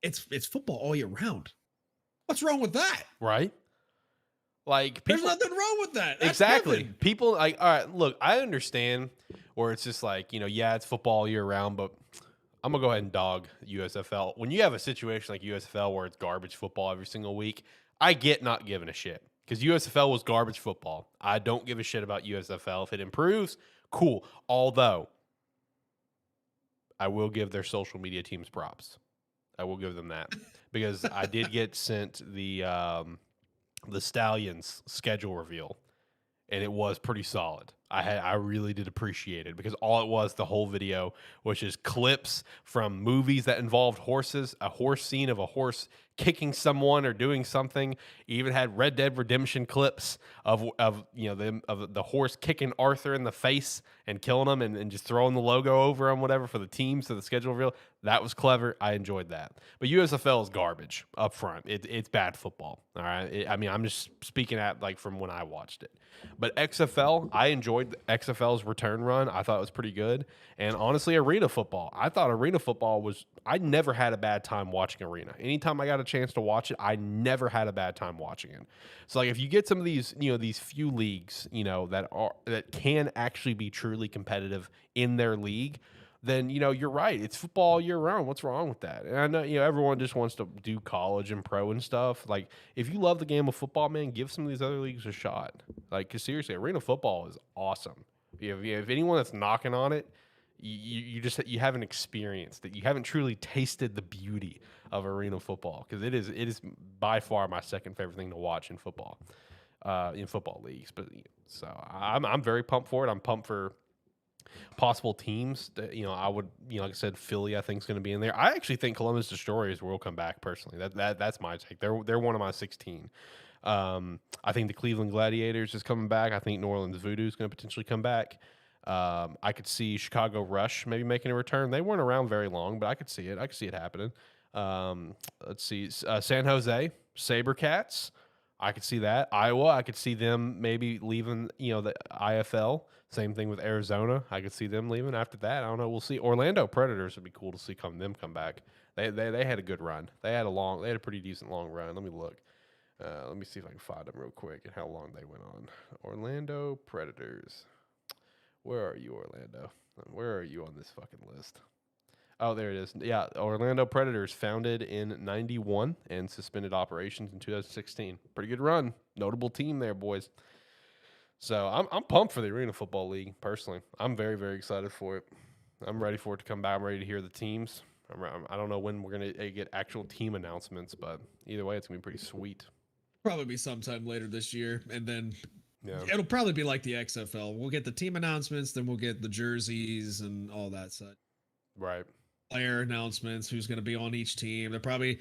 it's football all year round. What's wrong with that? Right? Like, there's nothing wrong with that. That's exactly. Nothing. People all right, look, I understand where it's just like, it's football all year round, but I'm going to go ahead and dog USFL. When you have a situation like USFL where it's garbage football every single week, I get not giving a shit because USFL was garbage football. I don't give a shit about USFL. If it improves, cool. Although, I will give their social media teams props. I will give them that because I did get sent the Stallions schedule reveal, and it was pretty solid. I really did appreciate it because all it was the whole video was just clips from movies that involved horses, a horse scene of a horse kicking someone or doing something. Even had Red Dead Redemption clips of the horse kicking Arthur in the face and killing him and just throwing the logo over him, whatever, for the team, so the schedule reveal. That was clever. I enjoyed that. But USFL is garbage up front. It's bad football. All right. I mean, I'm just speaking at like from when I watched it. But XFL, I enjoyed XFL's return run. I thought it was pretty good. And honestly, arena football. I thought arena football was, I never had a bad time watching arena. Anytime I got a chance to watch it, I never had a bad time watching it. So like if you get some of these, these few leagues, that can actually be truly competitive in their league, then you're right. It's football year round. What's wrong with that? And I know everyone just wants to do college and pro and stuff. Like if you love the game of football, man, give some of these other leagues a shot. Like 'cause seriously, arena football is awesome. If anyone that's knocking on it, you haven't experienced it. You haven't truly tasted the beauty of arena football because it is by far my second favorite thing to watch in football leagues. But so I'm very pumped for it. I'm pumped for possible teams that I would like I said, Philly I think is going to be in there. I actually think Columbus Destroyers will come back personally. That's my take. They're one of my 16. I think the Cleveland Gladiators is coming back. I think New Orleans Voodoo is going to potentially come back. I could see Chicago Rush maybe making a return. They weren't around very long, but I could see it. I could see it happening. Let's see, San Jose SaberCats. I could see that. Iowa, I could see them maybe leaving, the IFL. Same thing with Arizona. I could see them leaving after that. I don't know. We'll see. Orlando Predators would be cool to see them come back. They had a good run. They had a pretty decent long run. Let me look. Let me see if I can find them real quick and how long they went on. Orlando Predators. Where are you, Orlando? Where are you on this fucking list? Oh, there it is. Yeah, Orlando Predators, founded in 91 and suspended operations in 2016. Pretty good run. Notable team there, boys. So I'm pumped for the Arena Football League, personally. I'm very, very excited for it. I'm ready for it to come back. I'm ready to hear the teams. I don't know when we're going to get actual team announcements, but either way, it's going to be pretty sweet. Probably be sometime later this year, and then it'll probably be like the XFL. We'll get the team announcements, then we'll get the jerseys and all that such. Right. Player announcements, who's going to be on each team. They'll probably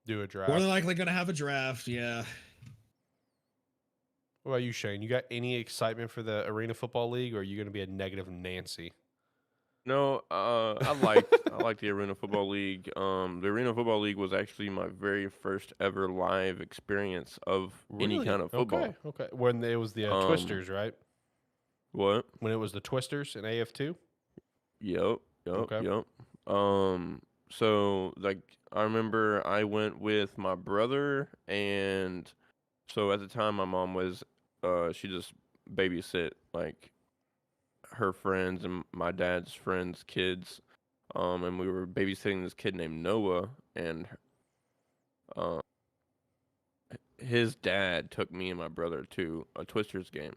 do a draft. More than likely going to have a draft, yeah. What about you, Shane? You got any excitement for the Arena Football League, or are you going to be a negative Nancy? No, I like the Arena Football League. The Arena Football League was actually my very first ever live experience of any kind of football. Okay. When it was the Twisters, right? What? When it was the Twisters in AF2? Yep. So like I remember I went with my brother, and so at the time my mom was she just babysit like her friends and my dad's friends' kids, and we were babysitting this kid named Noah, and his dad took me and my brother to a Twisters game.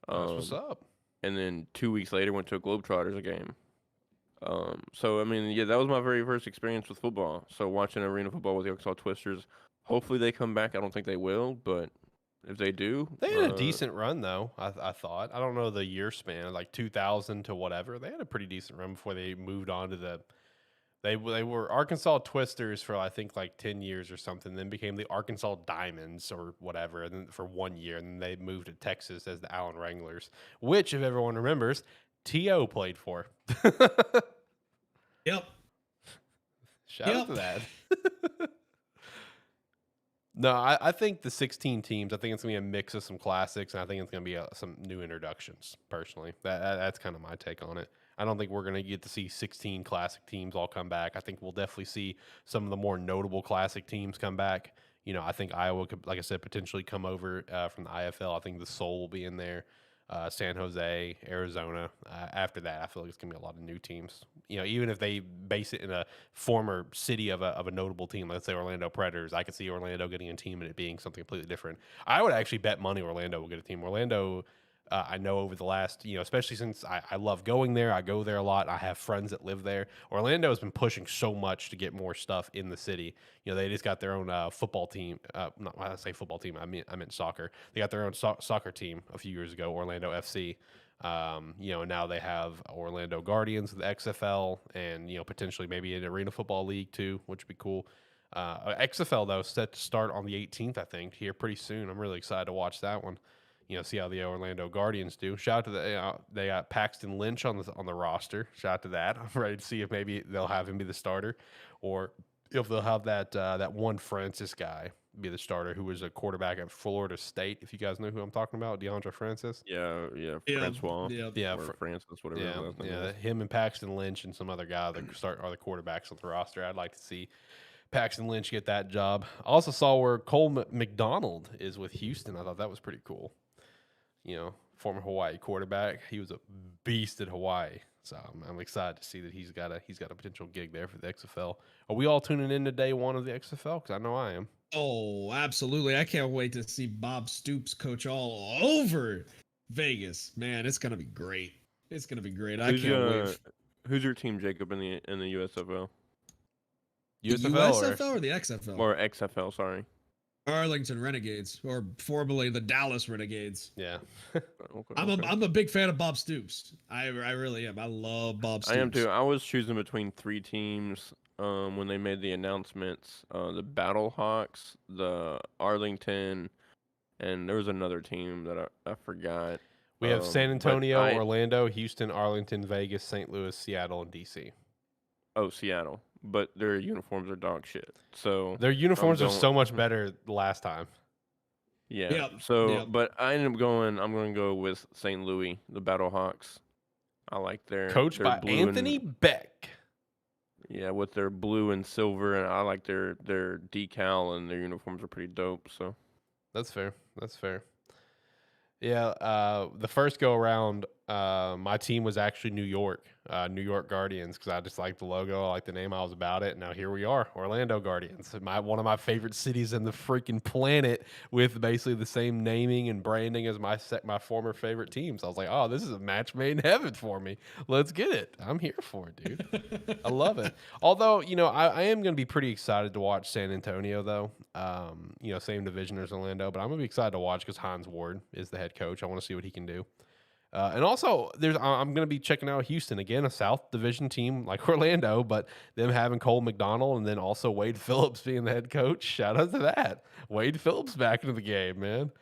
That's what's up. And then 2 weeks later went to a Globetrotters game. So I mean, yeah, that was my very first experience with football. So watching arena football with the Arkansas Twisters, hopefully they come back. I don't think they will, but if they do, they had a decent run though. I thought. I don't know the year span, like 2000 to whatever. They had a pretty decent run before they moved on to the. They were Arkansas Twisters for I think like 10 years or something. Then became the Arkansas Diamonds or whatever, and then for 1 year, and then they moved to Texas as the Allen Wranglers, which, if everyone remembers, T.O. played for. Yep. Shout out to that. No, I think the 16 teams, I think it's going to be a mix of some classics, and I think it's going to be some new introductions, personally. That's kind of my take on it. I don't think we're going to get to see 16 classic teams all come back. I think we'll definitely see some of the more notable classic teams come back. I think Iowa could, like I said, potentially come over from the IFL. I think the Soul will be in there. San Jose, Arizona. After that, I feel like it's going to be a lot of new teams. Even if they base it in a former city of a notable team, let's say Orlando Predators, I could see Orlando getting a team and it being something completely different. I would actually bet money Orlando will get a team. Orlando, I know over the last, especially since I love going there, I go there a lot. I have friends that live there. Orlando has been pushing so much to get more stuff in the city. They just got their own football team. Not when I say football team, I meant soccer. They got their own soccer team a few years ago, Orlando FC. Now they have Orlando Guardians, the XFL, and potentially maybe an Arena Football League too, which would be cool. XFL though set to start on the 18th, I think, here pretty soon. I'm really excited to watch that one. See how the Orlando Guardians do. Shout out to they got Paxton Lynch on the roster. Shout out to that. I'm ready to see if maybe they'll have him be the starter, or if they'll have that one Francis guy be the starter, who was a quarterback at Florida State. If you guys know who I'm talking about, DeAndre Francis. Yeah, Francois. Yeah, Francis, whatever. Yeah, him and Paxton Lynch and some other guy that are the quarterbacks on the roster. I'd like to see Paxton Lynch get that job. I also saw where Cole McDonald is with Houston. I thought that was pretty cool. Former Hawaii quarterback. He was a beast at Hawaii. So I'm excited to see that he's got a potential gig there for the XFL. Are we all tuning in to day one of the XFL? Because I know I am. Oh, absolutely. I can't wait to see Bob Stoops coach all over Vegas. Man, it's going to be great. It's going to be great. I can't wait. Who's your team, Jacob, in the USFL? USFL or the XFL? Or XFL, sorry. Arlington Renegades, or formerly the Dallas Renegades. Yeah. I'm a big fan of Bob Stoops. I really am. I love Bob Stoops. I am too. I was choosing between 3 teams when they made the announcements. The Battlehawks, the Arlington, and there was another team that I forgot. We have San Antonio, Orlando, Houston, Arlington, Vegas, St. Louis, Seattle, and DC. Oh, Seattle. But their uniforms are dog shit. So their uniforms are so much better last time. Yeah. Yep. So, but I ended up going. I'm going to go with St. Louis, the Battlehawks. I like their coached by Anthony Beck. Yeah, with their blue and silver, and I like their decal, and their uniforms are pretty dope. So that's fair. That's fair. Yeah. The first go around, my team was actually New York Guardians, because I just liked the logo, I liked the name, I was about it. Now here we are, Orlando Guardians, one of my favorite cities in the freaking planet, with basically the same naming and branding as my former favorite teams. I was like, oh, this is a match made in heaven for me. Let's get it. I'm here for it, dude. I love it. Although, I am going to be pretty excited to watch San Antonio, though. Same division as Orlando, but I'm going to be excited to watch because Hines Ward is the head coach. I want to see what he can do. And also, I'm going to be checking out Houston again, a South Division team like Orlando, but them having Cole McDonald and then also Wade Phillips being the head coach. Shout out to that. Wade Phillips back into the game, man.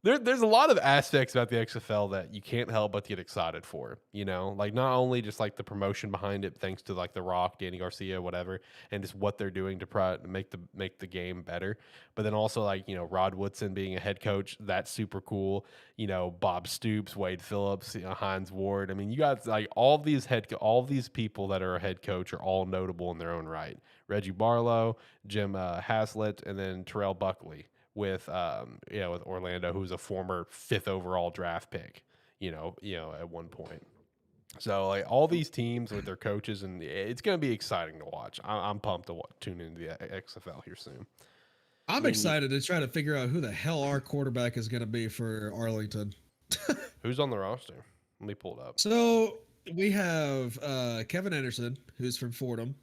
There's a lot of aspects about the XFL that you can't help but get excited for, like not only just like the promotion behind it, thanks to like The Rock, Danny Garcia, whatever, and just what they're doing to make the game better, but then also like, Rod Woodson being a head coach, that's super cool. Bob Stoops, Wade Phillips, Hines Ward. I mean, you got like all these people that are a head coach are all notable in their own right. Reggie Barlow, Jim Haslett, and then Terrell Buckley. With with Orlando, who's a former 5th overall draft pick, at one point. So like all these teams with their coaches, and it's going to be exciting to watch. I'm pumped to tune into the XFL here soon. I'm excited to try to figure out who the hell our quarterback is going to be for Arlington. Who's on the roster? Let me pull it up. So we have Kevin Anderson, who's from Fordham.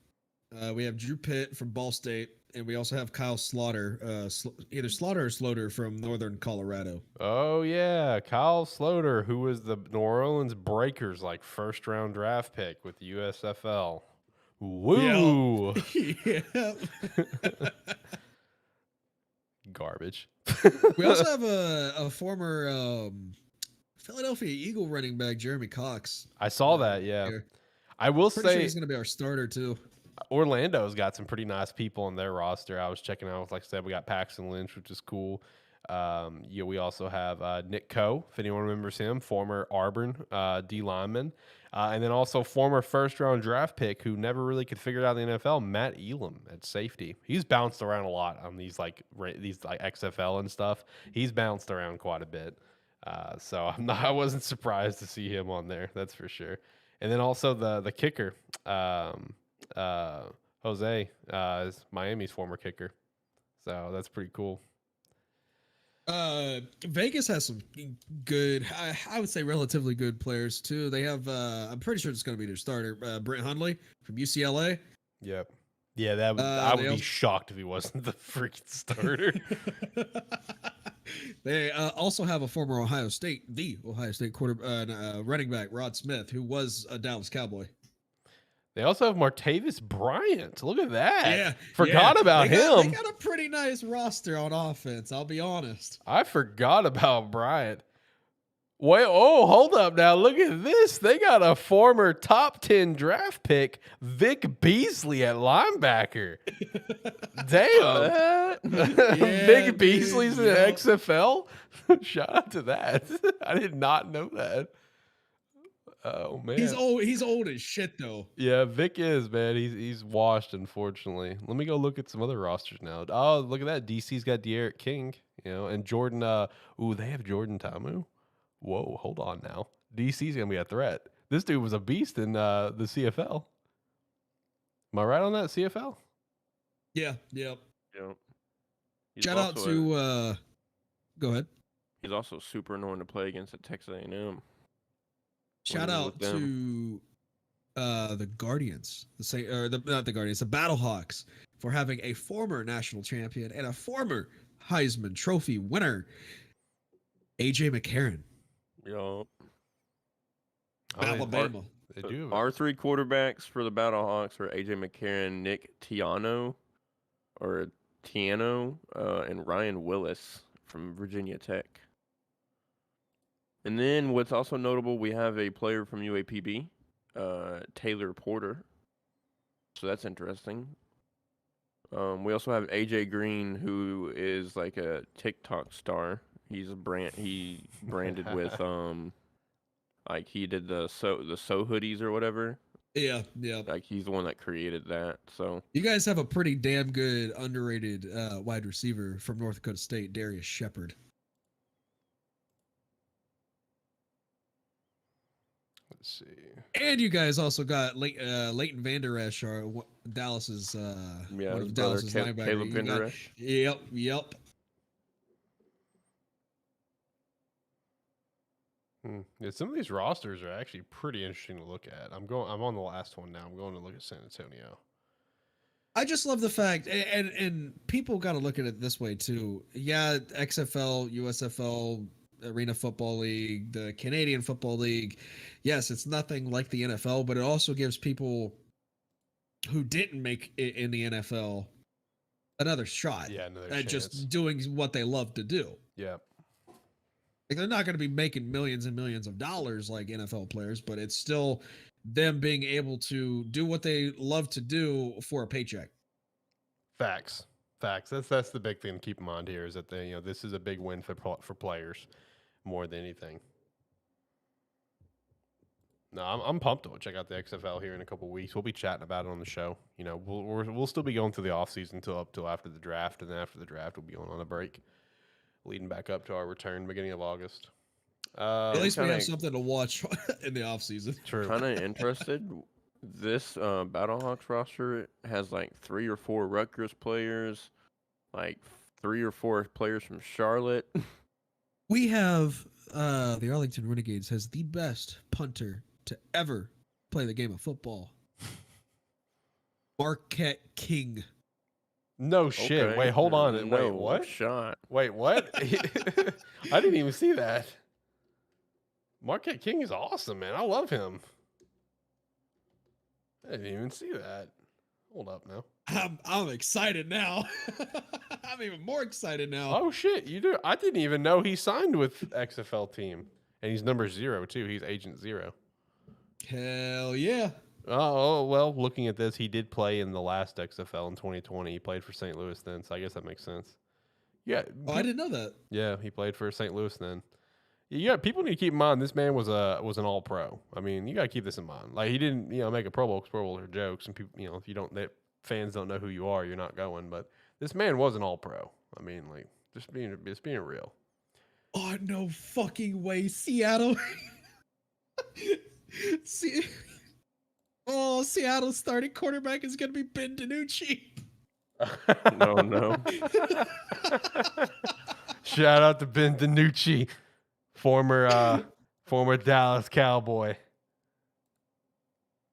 We have Drew Pitt from Ball State. And we also have Kyle Slaughter, either Slaughter or Sloter from Northern Colorado. Oh, yeah. Kyle Slaughter, who was the New Orleans Breakers, like, first-round draft pick with the USFL. Woo! Yeah. Garbage. We also have a former Philadelphia Eagle running back, Jeremy Cox. I saw that, yeah. I will say sure he's going to be our starter, too. Orlando's got some pretty nice people on their roster. I was checking out, like I said, we got Paxton Lynch, which is cool. We also have Nick Coe, if anyone remembers him, former Auburn D lineman, and then also former first-round draft pick who never really could figure it out in the NFL, Matt Elam at safety. He's bounced around a lot on these XFL and stuff. He's bounced around quite a bit, so I wasn't surprised to see him on there. That's for sure. And then also the kicker. Jose is Miami's former kicker, so that's pretty cool. Vegas has some good, I would say relatively good players too. They have, I'm pretty sure it's going to be their starter, Brent Hundley from UCLA. Yep. Yeah, I would be shocked if he wasn't the freaking starter. They also have a former Ohio State running back, Rod Smith, who was a Dallas Cowboy. They also have Martavis Bryant. Look at that. Yeah. Forgot about him. They got a pretty nice roster on offense, I'll be honest. I forgot about Bryant. Wait, hold up now. Look at this. They got a former top 10 draft pick, Vic Beasley at linebacker. Damn. Vic Beasley's in the XFL? Shout out to that. I did not know that. Oh man, he's old as shit though. Yeah, Vic is, man. He's washed, unfortunately. Let me go look at some other rosters now. Oh, look at that. DC's got De'Aaron King, and Jordan. They have Jordan Ta'amu. Whoa, hold on now. DC's gonna be a threat. This dude was a beast in the CFL. Am I right on that, CFL? Yeah. Yep. He's Shout out to. Go ahead. He's also super annoying to play against at Texas A&M. Shout out to the Guardians, not the Guardians, the Battlehawks, for having a former national champion and a former Heisman Trophy winner, AJ McCarron. Yup. Alabama. They do. Our three quarterbacks for the Battlehawks are AJ McCarron, Nick Tiano, and Ryan Willis from Virginia Tech. And then what's also notable, we have a player from UAPB, Taylor Porter. So that's interesting. We also have AJ Green, who is like a TikTok star. He's he branded with like he did the so hoodies or whatever. Yeah. Like he's the one that created that. So you guys have a pretty damn good underrated wide receiver from North Dakota State, Darius Shepard. Let's see. And you guys also got Leighton Vander Esch, Dallas's one of Dallas's linebackers. Caleb Vander Esch. Yep. Yeah, some of these rosters are actually pretty interesting to look at. I'm on the last one now. I'm going to look at San Antonio. I just love the fact, and people got to look at it this way too. Yeah, XFL, USFL, Arena Football League, the Canadian Football League. Yes, it's nothing like the NFL, but it also gives people who didn't make it in the NFL another shot. Yeah, another at chance. Just doing what they love to do. Yeah. Like they're not going to be making millions and millions of dollars like NFL players, but it's still them being able to do what they love to do for a paycheck. Facts. That's the big thing to keep in mind here is that this is a big win for players more than anything. No, I'm pumped to check out the XFL here in a couple of weeks. We'll be chatting about it on the show. We'll still be going through the offseason up till after the draft, and then after the draft, we'll be going on a break, leading back up to our return beginning of August. At least we have something to watch in the offseason. True. Kind of interested. This Battlehawks roster has like 3 or 4 Rutgers players, like 3 or 4 players from Charlotte. We have the Arlington Renegades has the best punter to ever play the game of football. Marquette King. No shit. Okay. Wait, hold on. No, wait, what? Shot. Wait, what? I didn't even see that. Marquette King is awesome, man. I love him. I didn't even see that. Hold up now. I'm excited now. I'm even more excited now. Oh shit, you do? I didn't even know he signed with XFL team, and he's number 0 too. He's Agent 0. Hell yeah. Oh well, looking at this, he did play in the last XFL in 2020. He played for St. Louis then, so I guess that makes sense. Yeah. Oh, I didn't know that. Yeah, he played for St. Louis then. Yeah, people need to keep in mind this man was an All-Pro. I mean, you got to keep this in mind. Like he didn't, make a Pro Bowl because Pro Bowls are jokes, and people, if you don't, fans don't know who you are, you're not going. But this man was an All-Pro. I mean, like just being real. Oh no fucking way, Seattle. Seattle's starting quarterback is gonna be Ben DiNucci. No. Shout out to Ben DiNucci, former Dallas Cowboy.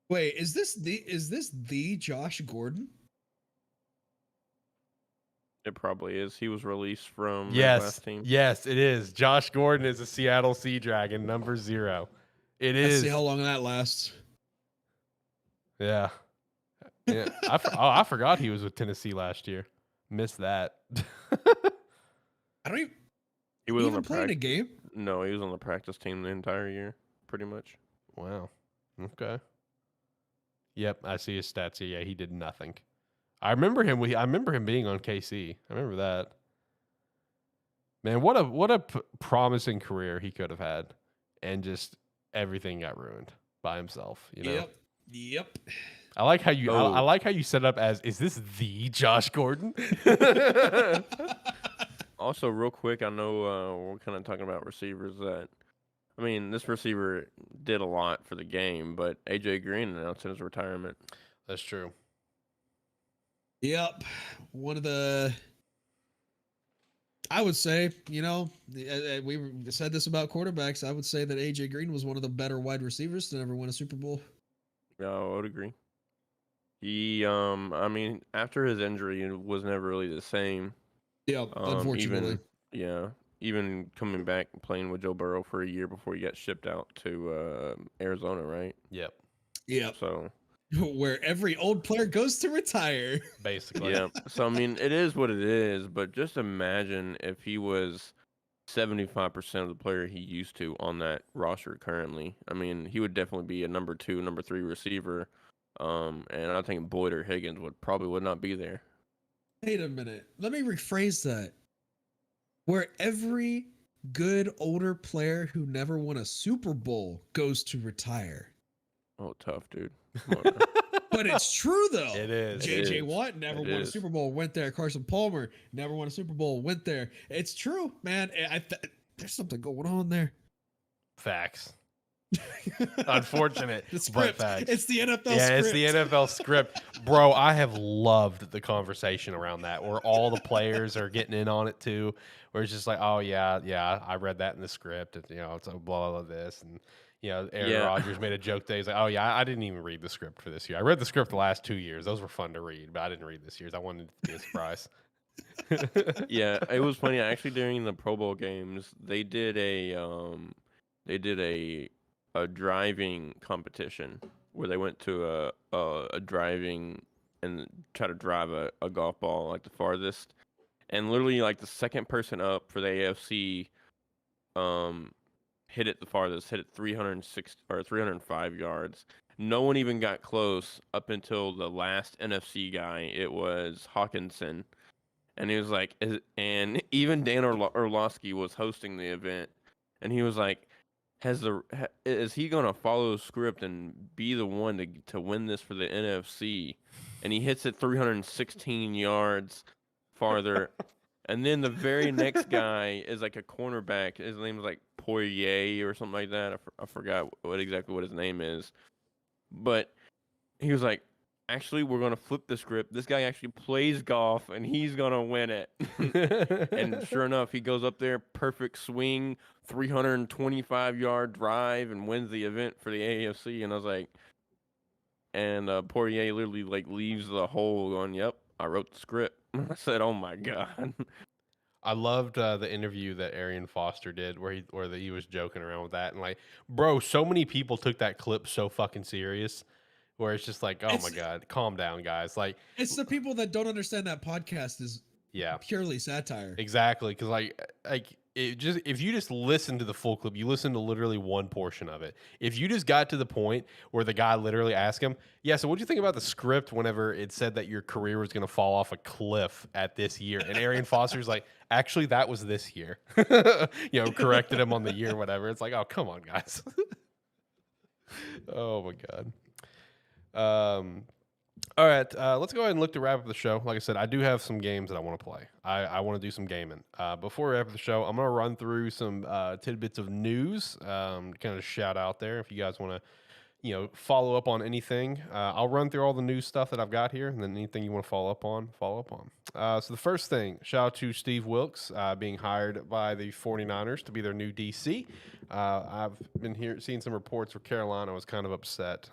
Wait, is this the Josh Gordon? It probably is. He was released from Yes, his last team. Yes, it is. Josh Gordon is a Seattle Sea Dragon, number 0. It is. Let's see how long that lasts. Yeah. I forgot he was with Tennessee last year. Missed that. I don't even. He was even playing a game. No, he was on the practice team the entire year, pretty much. Wow. Okay. Yep, I see his stats here. Yeah, he did nothing. I remember him being on KC. I remember that. Man, what a promising career he could have had, and just everything got ruined by himself. You know. Yep. I like how you. I like how you set up as. Is this the Josh Gordon? Also, real quick, I know we're kind of talking about receivers that. I mean, this receiver did a lot for the game, but AJ Green announced his retirement. That's true. Yep. One of the. I would say, we said this about quarterbacks. I would say that AJ Green was one of the better wide receivers to ever win a Super Bowl. Yeah, I would agree. He, I mean, after his injury, it was never really the same. Yeah, unfortunately. Even coming back and playing with Joe Burrow for a year before he got shipped out to Arizona, right? Yep. So where every old player goes to retire, basically. Yeah. So I mean, it is what it is. But just imagine if he was 75% of the player he used to on that roster currently. I mean, he would definitely be a number 2, number 3 receiver. And I think Boyd or Higgins would not be there. Wait a minute. Let me rephrase that. Where every good older player who never won a Super Bowl goes to retire. Oh, tough, dude. But it's true, though. It is. J.J. Watt never won a Super Bowl, went there. Carson Palmer never won a Super Bowl, went there. It's true, man. There's something going on there. Facts. Unfortunate, but facts. It's the NFL script. Yeah, it's the NFL script. Bro, I have loved the conversation around that where all the players are getting in on it too, where it's just like, oh, yeah, I read that in the script. And, it's a blah, blah, this. And, Aaron Rodgers made a joke today. He's like, oh, yeah, I didn't even read the script for this year. I read the script the last 2 years. Those were fun to read, but I didn't read this year's. I wanted it to be a surprise. Yeah, it was funny. Actually, during the Pro Bowl games, they did a driving competition where they went to a driving and try to drive a golf ball like the farthest, and literally like the second person up for the AFC hit it the farthest, hit it 306 or 305 yards. No one even got close up until the last NFC guy. It was Hawkinson, and he was like, and even Dan Orlovsky was hosting the event, and he was like, is he gonna follow script and be the one to win this for the NFC? And he hits it 316 yards farther. And then the very next guy is like a cornerback. His name is like Poirier or something like that. I forgot exactly what his name is. But he was like, actually, we're going to flip the script. This guy actually plays golf, and he's going to win it. And sure enough, he goes up there, perfect swing, 325-yard drive, and wins the event for the AFC. And I was like, and Poirier literally like leaves the hole going, yep, I wrote the script. I said, oh, my God. I loved the interview that Arian Foster did where he was joking around with that. And like, bro, so many people took that clip so fucking serious. Where it's just like, oh my God, calm down, guys. Like, it's the people that don't understand that podcast is purely satire. Exactly, because like if you just listen to the full clip, you listen to literally one portion of it. If you just got to the point where the guy literally asked him, yeah, so what do you think about the script whenever it said that your career was going to fall off a cliff at this year? And Arian Foster's like, actually, that was this year. Corrected him on the year, whatever. It's like, oh, come on, guys. Oh my God. All right, let's go ahead and look to wrap up the show. Like I said, I do have some games that I want to play. I want to do some gaming. Before we wrap up the show, I'm going to run through some tidbits of news, kind of shout out there if you guys want to, follow up on anything. I'll run through all the news stuff that I've got here, and then anything you want to follow up on, follow up on. So the first thing, shout out to Steve Wilkes being hired by the 49ers to be their new DC. I've been seeing some reports where Carolina was kind of upset.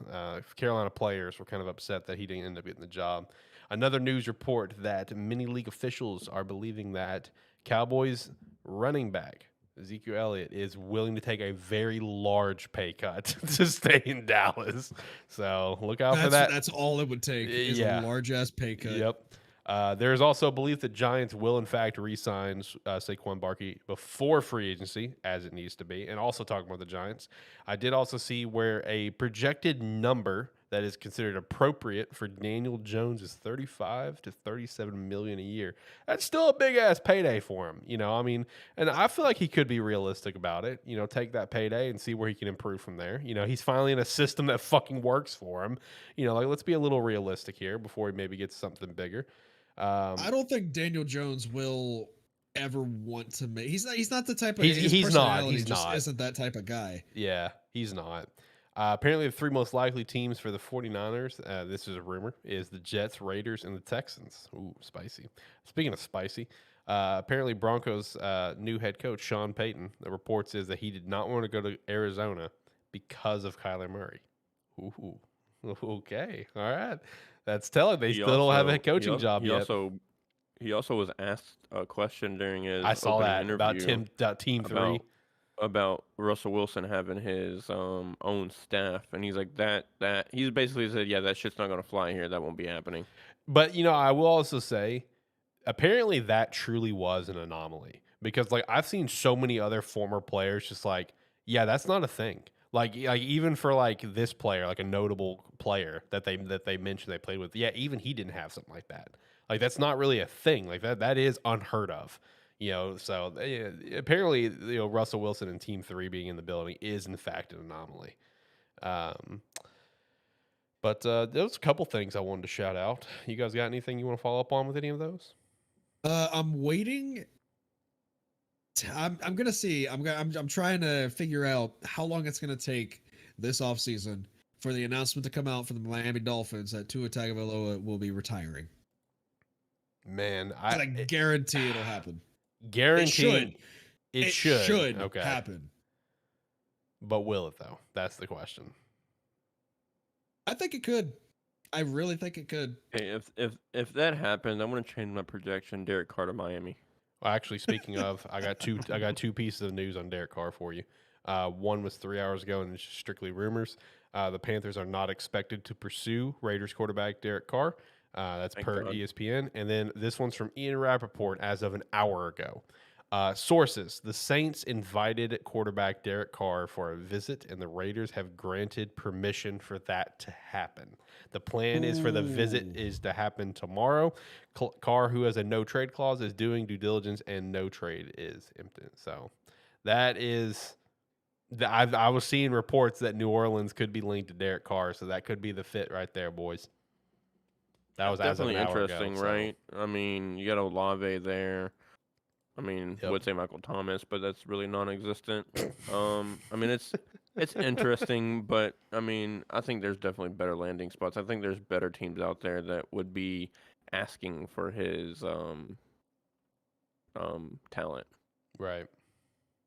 Carolina players were kind of upset that he didn't end up getting the job. Another news report that many league officials are believing that Cowboys running back Ezekiel Elliott is willing to take a very large pay cut to stay in Dallas. So look out for that. That's all it would take is a large ass pay cut. Yep. There is also a belief that Giants will, in fact, re-sign Saquon Barkley before free agency, as it needs to be. And also talking about the Giants, I did also see where a projected number that is considered appropriate for Daniel Jones is 35 to 37 million a year. That's still a big ass payday for him, I mean, and I feel like he could be realistic about it. Take that payday and see where he can improve from there. He's finally in a system that fucking works for him. Let's be a little realistic here before he maybe gets something bigger. I don't think Daniel Jones will ever want to make. He's not the type of. He's not. Isn't that type of guy. Yeah, he's not. Apparently, the three most likely teams for the 49ers, this is a rumor, is the Jets, Raiders, and the Texans. Ooh, spicy. Speaking of spicy, apparently Broncos' new head coach, Sean Payton, the reports is that he did not want to go to Arizona because of Kyler Murray. Ooh, okay. All right. That's telling. They still don't have a head coaching job yet. He also was asked a question during his interview about Team 3. About Russell Wilson having his own staff, and he's like that he's basically said, yeah, that shit's not going to fly here. That won't be happening. But I will also say, apparently that truly was an anomaly, because like I've seen so many other former players just like, yeah, that's not a thing. Like even for like this player, like a notable player that they mentioned they played with, yeah, even he didn't have something like that. Like that's not really a thing. Like that is unheard of. So apparently, Russell Wilson and Team 3 being in the building is in fact an anomaly. But there's a couple things I wanted to shout out. You guys got anything you want to follow up on with any of those? I'm waiting. I'm gonna see. I'm trying to figure out how long it's gonna take this offseason for the announcement to come out for the Miami Dolphins that Tua Tagovailoa will be retiring. Man, I guarantee it'll happen. Guaranteed. It should happen. But will it though? That's the question. I think it could. I really think it could. Hey, if that happens, I'm gonna change my projection. Derek Carr to Miami. Well, actually, speaking of, I got two pieces of news on Derek Carr for you. One was 3 hours ago, and it's strictly rumors. The Panthers are not expected to pursue Raiders quarterback Derek Carr. That's per ESPN. And then this one's from Ian Rappaport as of an hour ago. Sources: the Saints invited quarterback Derek Carr for a visit, and the Raiders have granted permission for that to happen. The plan is for the visit is to happen tomorrow. Carr, who has a no trade clause, is doing due diligence, and no trade is imminent. So that is. I was seeing reports that New Orleans could be linked to Derek Carr, so that could be the fit right there, boys. That was definitely interesting, right? I mean, you got Olave there. I mean, I would say Michael Thomas, but that's really non-existent. I mean, it's interesting, but I mean, I think there's definitely better landing spots. I think there's better teams out there that would be asking for his talent. Right.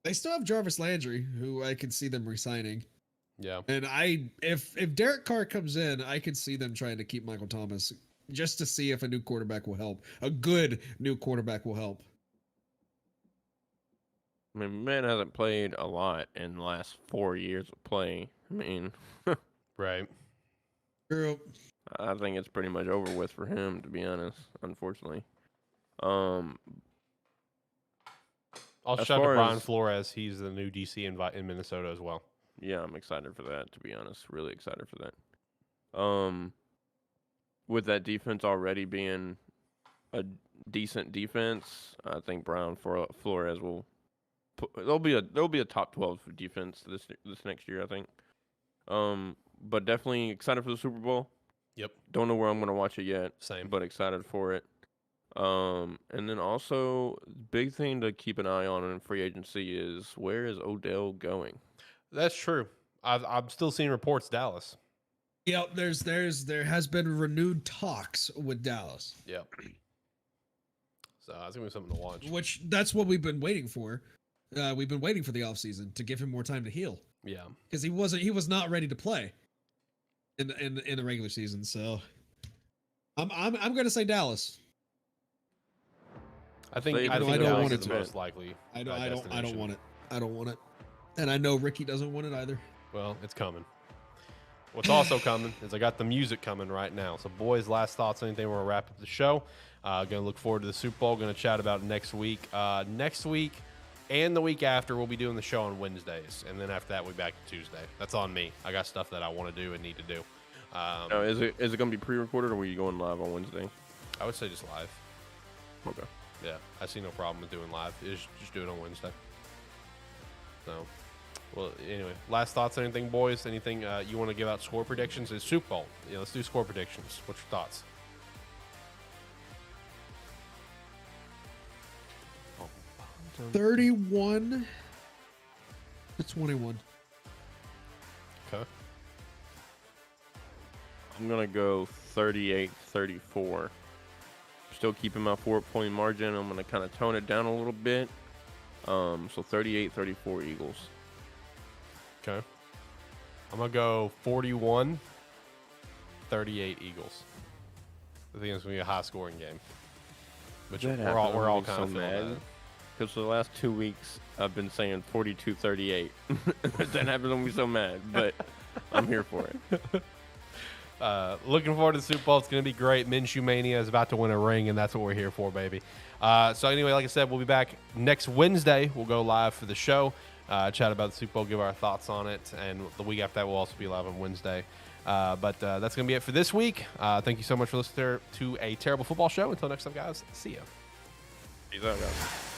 They still have Jarvis Landry, who I could see them re-signing. Yeah. And if Derek Carr comes in, I could see them trying to keep Michael Thomas just to see if a new quarterback will help. A good new quarterback will help. I mean, man hasn't played a lot in the last 4 years of play. I mean, right. True. I think it's pretty much over with for him, to be honest, unfortunately. I'll shout out to Brian Flores. He's the new DC in Minnesota as well. Yeah, I'm excited for that, to be honest. Really excited for that. With that defense already being a decent defense, I think Brian Flores will. There'll be a top 12 defense this next year, I think. But definitely excited for the Super Bowl. Yep. Don't know where I'm gonna watch it yet. Same. But excited for it. And then also big thing to keep an eye on in free agency is where is Odell going? That's true. I'm still seeing reports Dallas. Yeah, there has been renewed talks with Dallas. Yep. So that's gonna be something to watch. Which that's what we've been waiting for. We've been waiting for the offseason to give him more time to heal. Yeah. Because he was not ready to play in the regular season. So I'm gonna say Dallas. I think I don't Dallas want is it the to. most likely. I don't want it. I don't want it. And I know Ricky doesn't want it either. Well, it's coming. What's also coming is I got the music coming right now. So, boys, last thoughts, anything? We're going to wrap up the show. Going to look forward to the Super Bowl. Going to chat about it next week. Next week and the week after, we'll be doing the show on Wednesdays. And then after that, we'll be back to Tuesday. That's on me. I got stuff that I want to do and need to do. Is it going to be pre-recorded or are you going live on Wednesday? I would say just live. Okay. Yeah, I see no problem with doing live. Just do it on Wednesday. So, well, anyway, last thoughts, anything, boys? Anything you want to give out score predictions? It's Super Bowl. Yeah, let's do score predictions. What's your thoughts? 31-21. Okay. I'm going to go 38-34. Still keeping my 4-point margin. I'm going to kind of tone it down a little bit. So 38-34 Eagles. Okay. I'm going to go 41-38 Eagles. I think it's going to be a high-scoring game. Which we're all kind of feeling that. Because for the last 2 weeks, I've been saying 42-38. That happens when we so mad, but I'm here for it. Looking forward to the Super Bowl. It's going to be great. Minshew Mania is about to win a ring, and that's what we're here for, baby. So anyway, like I said, we'll be back next Wednesday. We'll go live for the show, chat about the Super Bowl, give our thoughts on it, and the week after that, we'll also be live on Wednesday. But that's going to be it for this week. Thank you so much for listening to A Terrible Football Show. Until next time, guys, see ya. Peace out, guys.